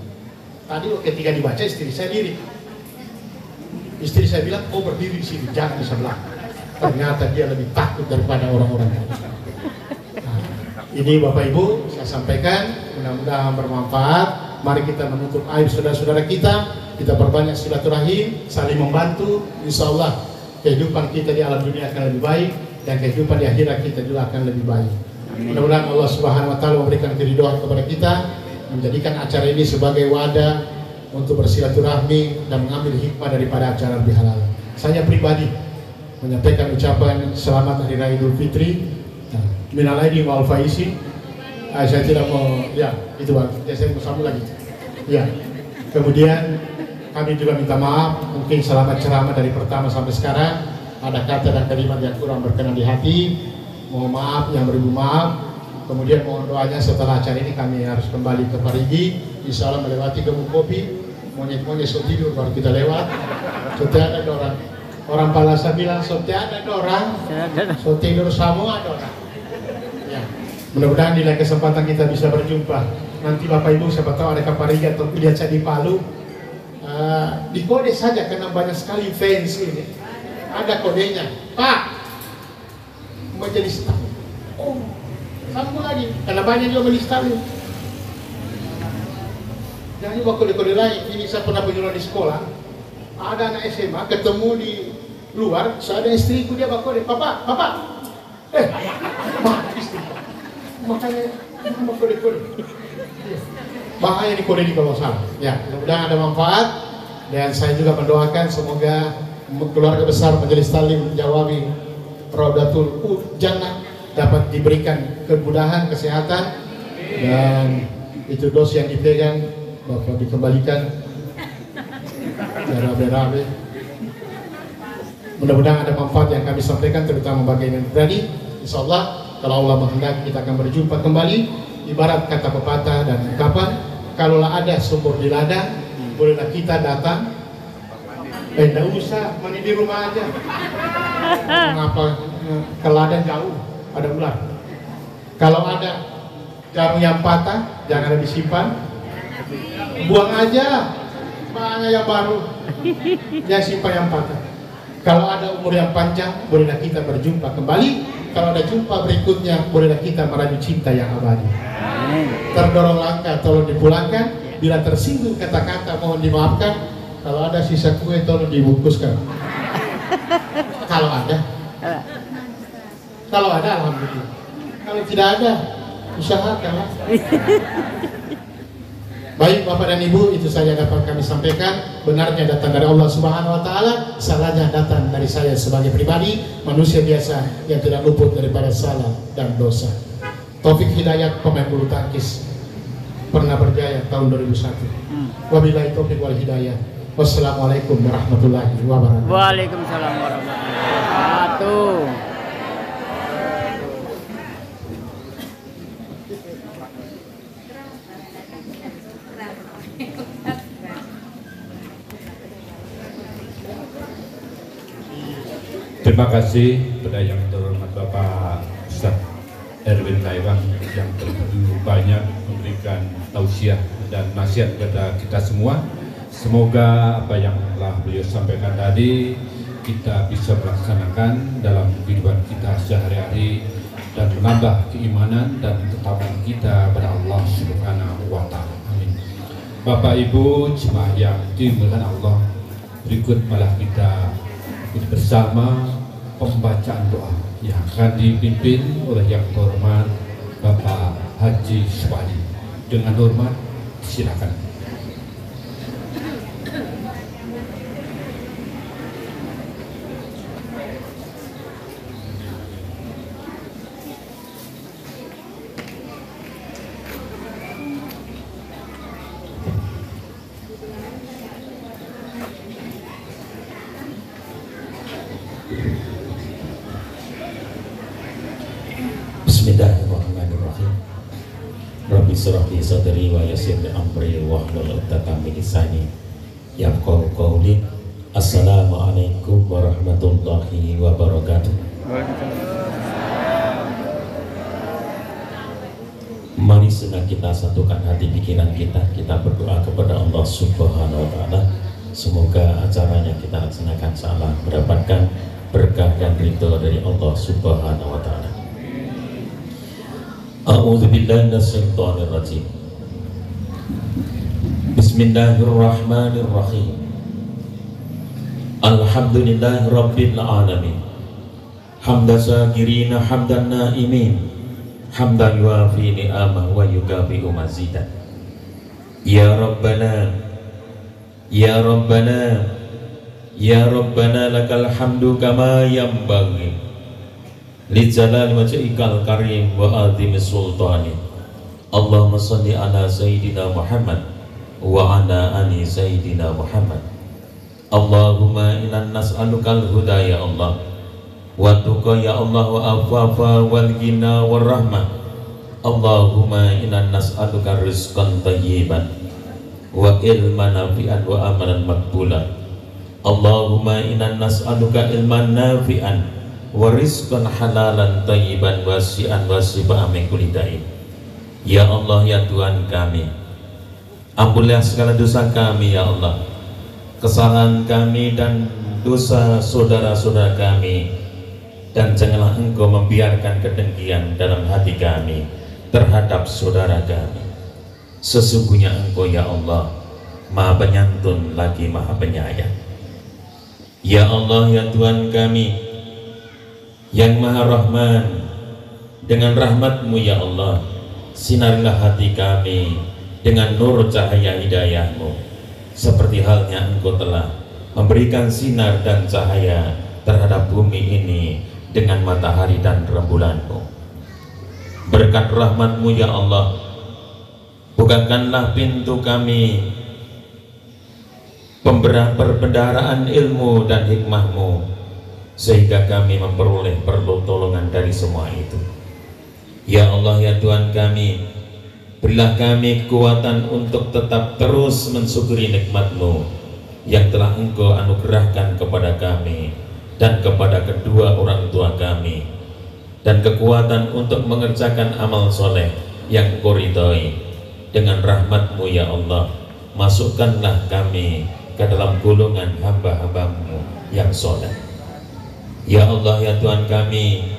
Tadi ketika dibaca istri saya lirik. Istri saya bilang, oh berdiri di sini, jangan di sebelah. Ternyata dia lebih takut daripada orang-orang tadi. Nah, ini Bapak Ibu saya sampaikan, mudah-mudahan bermanfaat. Mari kita menutup aib saudara-saudara kita perbanyak silaturahim, saling membantu. Insya Allah kehidupan kita di alam dunia akan lebih baik dan kehidupan di akhirat kita juga akan lebih baik. Mudah-mudahan Allah Subhanahu Wa Taala memberikan keridhaan kepada kita, menjadikan acara ini sebagai wadah untuk bersilaturahmi dan mengambil hikmah daripada acara lebih halal. Saya pribadi menyampaikan ucapan selamat Hari Raya Idul Fitri. Minal aidin wal faizin. Saya tidak mau, ya itu Bang. Ya, saya mau sambung lagi. Ya. Kemudian kami juga minta maaf, mungkin selama ceramah dari pertama sampai sekarang ada kata dan kalimat yang kurang berkenan di hati. Mohon maaf, yang beribu maaf. Kemudian mohon doanya setelah acara ini kami harus kembali ke Parigi. Insya Allah melewati Gemuk Kopi. Monyet-monyet so tidur baru kita lewat. Sudah ada orang. Orang Palasa bilang so ada orang. So tidur semua ada orang. Ya. Mudah-mudahan di lain kesempatan kita bisa berjumpa. Nanti Bapak Ibu siapa tahu ada ke Parigi atau lihat saya di Palu. Di kode saja karena banyak sekali fans ini. Ada kodenya. Pak, majelis tamu. Oh, sambung lagi. Karena banyak juga majelis tamu. Jangan juga kode-kode lain. Ini saya pernah berjalan di sekolah. Ada anak SMA ketemu di luar. Saya ada istriku dia bakode. Papa. Istri. Makanya apa kode-kode. Bahaya di kode di kalau salah. Ya, mudah-mudahan ada manfaat. Dan saya juga mendoakan semoga keluarga besar Majelis Talim Jawawi Raudatul Jannah dapat diberikan kemudahan, kesehatan, dan itu dos yang dipegang Bapak dikembalikan berabe-rabe. Mudah-mudahan ada manfaat yang kami sampaikan, terutama bagi yang tadi. Insya Allah kalau Allah menghendaki kita akan berjumpa kembali. Ibarat kata pepatah dan ungkapan, kalaulah ada sumur di ladang, bolehlah kita datang. Tidak usah, mandi di rumah aja. Mengapa ke ladang jauh, ada ular. Kalau ada jarum yang patah, jangan disimpan, buang aja. Banyak yang baru, jangan simpan yang patah. Kalau ada umur yang panjang, bolehlah kita berjumpa kembali. Kalau ada jumpa berikutnya, bolehlah kita merayu cinta yang abadi. Terdorong langkah, tolong dipulangkan. Bila tersinggung kata-kata, mohon dimaafkan. Kalau ada sisa kue, tolong dibungkuskan. Kalau ada, alhamdulillah. Kalau tidak ada, usahakanlah. Baik Bapak dan Ibu, itu saja dapat kami sampaikan. Benarnya datang dari Allah Subhanahu Wa Taala, salahnya datang dari saya sebagai pribadi, manusia biasa yang tidak luput daripada salah dan dosa. Taufik Hidayat, pemain bulu tangkis, pernah berjaya tahun 2001. Wabillahi taufiq wal hidayah. Wassalamualaikum warahmatullahi wabarakatuh. Waalaikumsalam warahmatullahi wabarakatuh. Terima kasih kepada yang terhormat Bapak Ustaz Erwin Laiwang yang begitu banyak memberikan tausiah dan nasihat kepada kita semua. Semoga apa yang telah beliau sampaikan tadi kita bisa melaksanakan dalam kehidupan kita sehari-hari dan menambah keimanan dan ketakwaan kita pada Allah Subhanahu wa Ta'ala. Amin. Bapak Ibu jemaah yang dimuliakan Allah, berikut malah kita bersama pembacaan doa doa yang akan dipimpin oleh yang terhormat Bapak Haji Subadi. Dengan hormat, silakan. Bismillahirrahmanirrahim. Rabbi shrah li sadri wa yassir li amri wahlul 'uqdatam min lisani yafqahu qawli. Assalamualaikum warahmatullahi wabarakatuh. Mari senang kita satukan hati pikiran kita berdoa kepada Allah Subhanahu wa taala. Semoga acaranya kita laksanakan salah mendapatkan berkah dan ridho dari Allah Subhanahu wa taala. A'udzubillahi minasyaitonir rajim. Bismillahirrahmanirrahim. Alhamdulillahi rabbil alamin. Hamdan syakirina hamdan naimin. Hamdan yuafi ni'amah wa yukafi'u mazidah. Ya Rabbana, Ya Rabbana, Ya Rabbana lakal hamdu kama yanbaghi li jalali wajhikal karim wa azimi sultani. Allahumma shalli ala sayyidina Muhammad wa ala ali sayyidina Muhammad. Allahumma inna nas'alukal huda ya Allah wa tuqa ya Allah wa afafa wal ghina war rahmah. Allahumma inna nas'aluka rizqan thayyiban wa ilman nafi'an wa amalan maqbulan. Allahumma inna nas'aluka ilman nafi'an wa rizqan halalan thayyiban wasi'an wasi'an min kulli dain. Ya Allah, ya Tuhan kami, ampunilah segala dosa kami ya Allah, kesalahan kami dan dosa saudara-saudara kami, dan janganlah Engkau membiarkan kedengkian dalam hati kami terhadap saudara kami. Sesungguhnya Engkau ya Allah Maha Penyantun lagi Maha Penyayang. Ya Allah, ya Tuhan kami yang Maha Rahman, dengan rahmat-Mu ya Allah, sinarilah hati kami dengan nur cahaya hidayah-Mu, seperti halnya Engkau telah memberikan sinar dan cahaya terhadap bumi ini dengan matahari dan rembulan-Mu. Berkat rahmat-Mu ya Allah, bukakanlah pintu kami perbendaharaan ilmu dan hikmah-Mu, sehingga kami memperoleh pertolongan dari semua itu. Ya Allah, ya Tuhan kami, berilah kami kekuatan untuk tetap terus mensyukuri nikmat-Mu yang telah Engkau anugerahkan kepada kami dan kepada kedua orang tua kami, dan kekuatan untuk mengerjakan amal soleh yang Engkau ridhoi. Dengan rahmat-Mu ya Allah, masukkanlah kami ke dalam golongan hamba-hamba-Mu yang soleh. Ya Allah, ya Tuhan kami,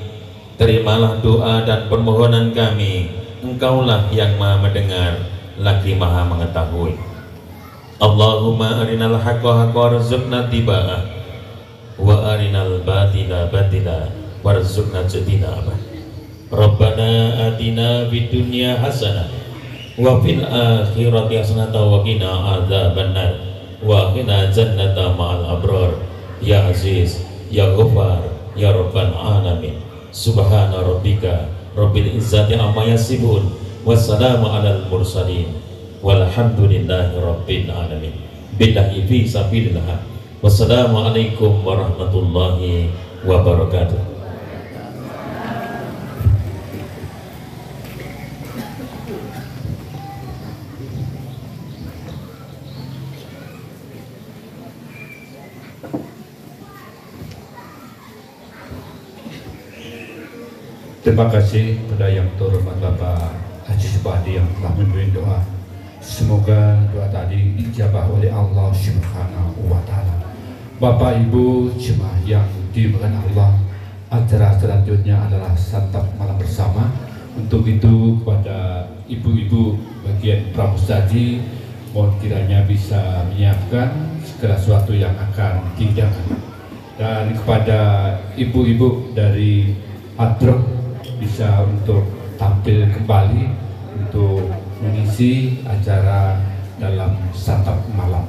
terimalah doa dan permohonan kami. Engkaulah yang Maha mendengar lagi Maha mengetahui. Allahumma arinal haqqa haqqa warzuqna tiba'ah wa arinal batila batila warzuqna ijtinabah. Rabbana atina fid dunya hasanah wa fil akhirati hasanah wa qina adzabannar wa qina jannata ma'al abrar. Ya Aziz, Ya Ghaffar, Ya Rabbal Alamin. Subhana rabbika rabbil izzati amma yasifun, wassalamu alal mursalin, walhamdulillahi rabbil alamin. Billahi fi sabilillah. Wassalamualaikum warahmatullahi wabarakatuh. Terima kasih kepada yang terhormat Bapak Haji Subadi yang telah memberi doa. Semoga doa tadi dijabah oleh Allah Subhanahu wa taala. Bapak Ibu jemaah yang dimuliakan Allah, acara selanjutnya adalah santap malam bersama. Untuk itu kepada ibu-ibu bagian pramusaji, mohon kiranya bisa menyiapkan segala sesuatu yang akan dihidangkan. dan kepada ibu-ibu dari Hadroh bisa untuk tampil kembali untuk mengisi acara dalam santap malam.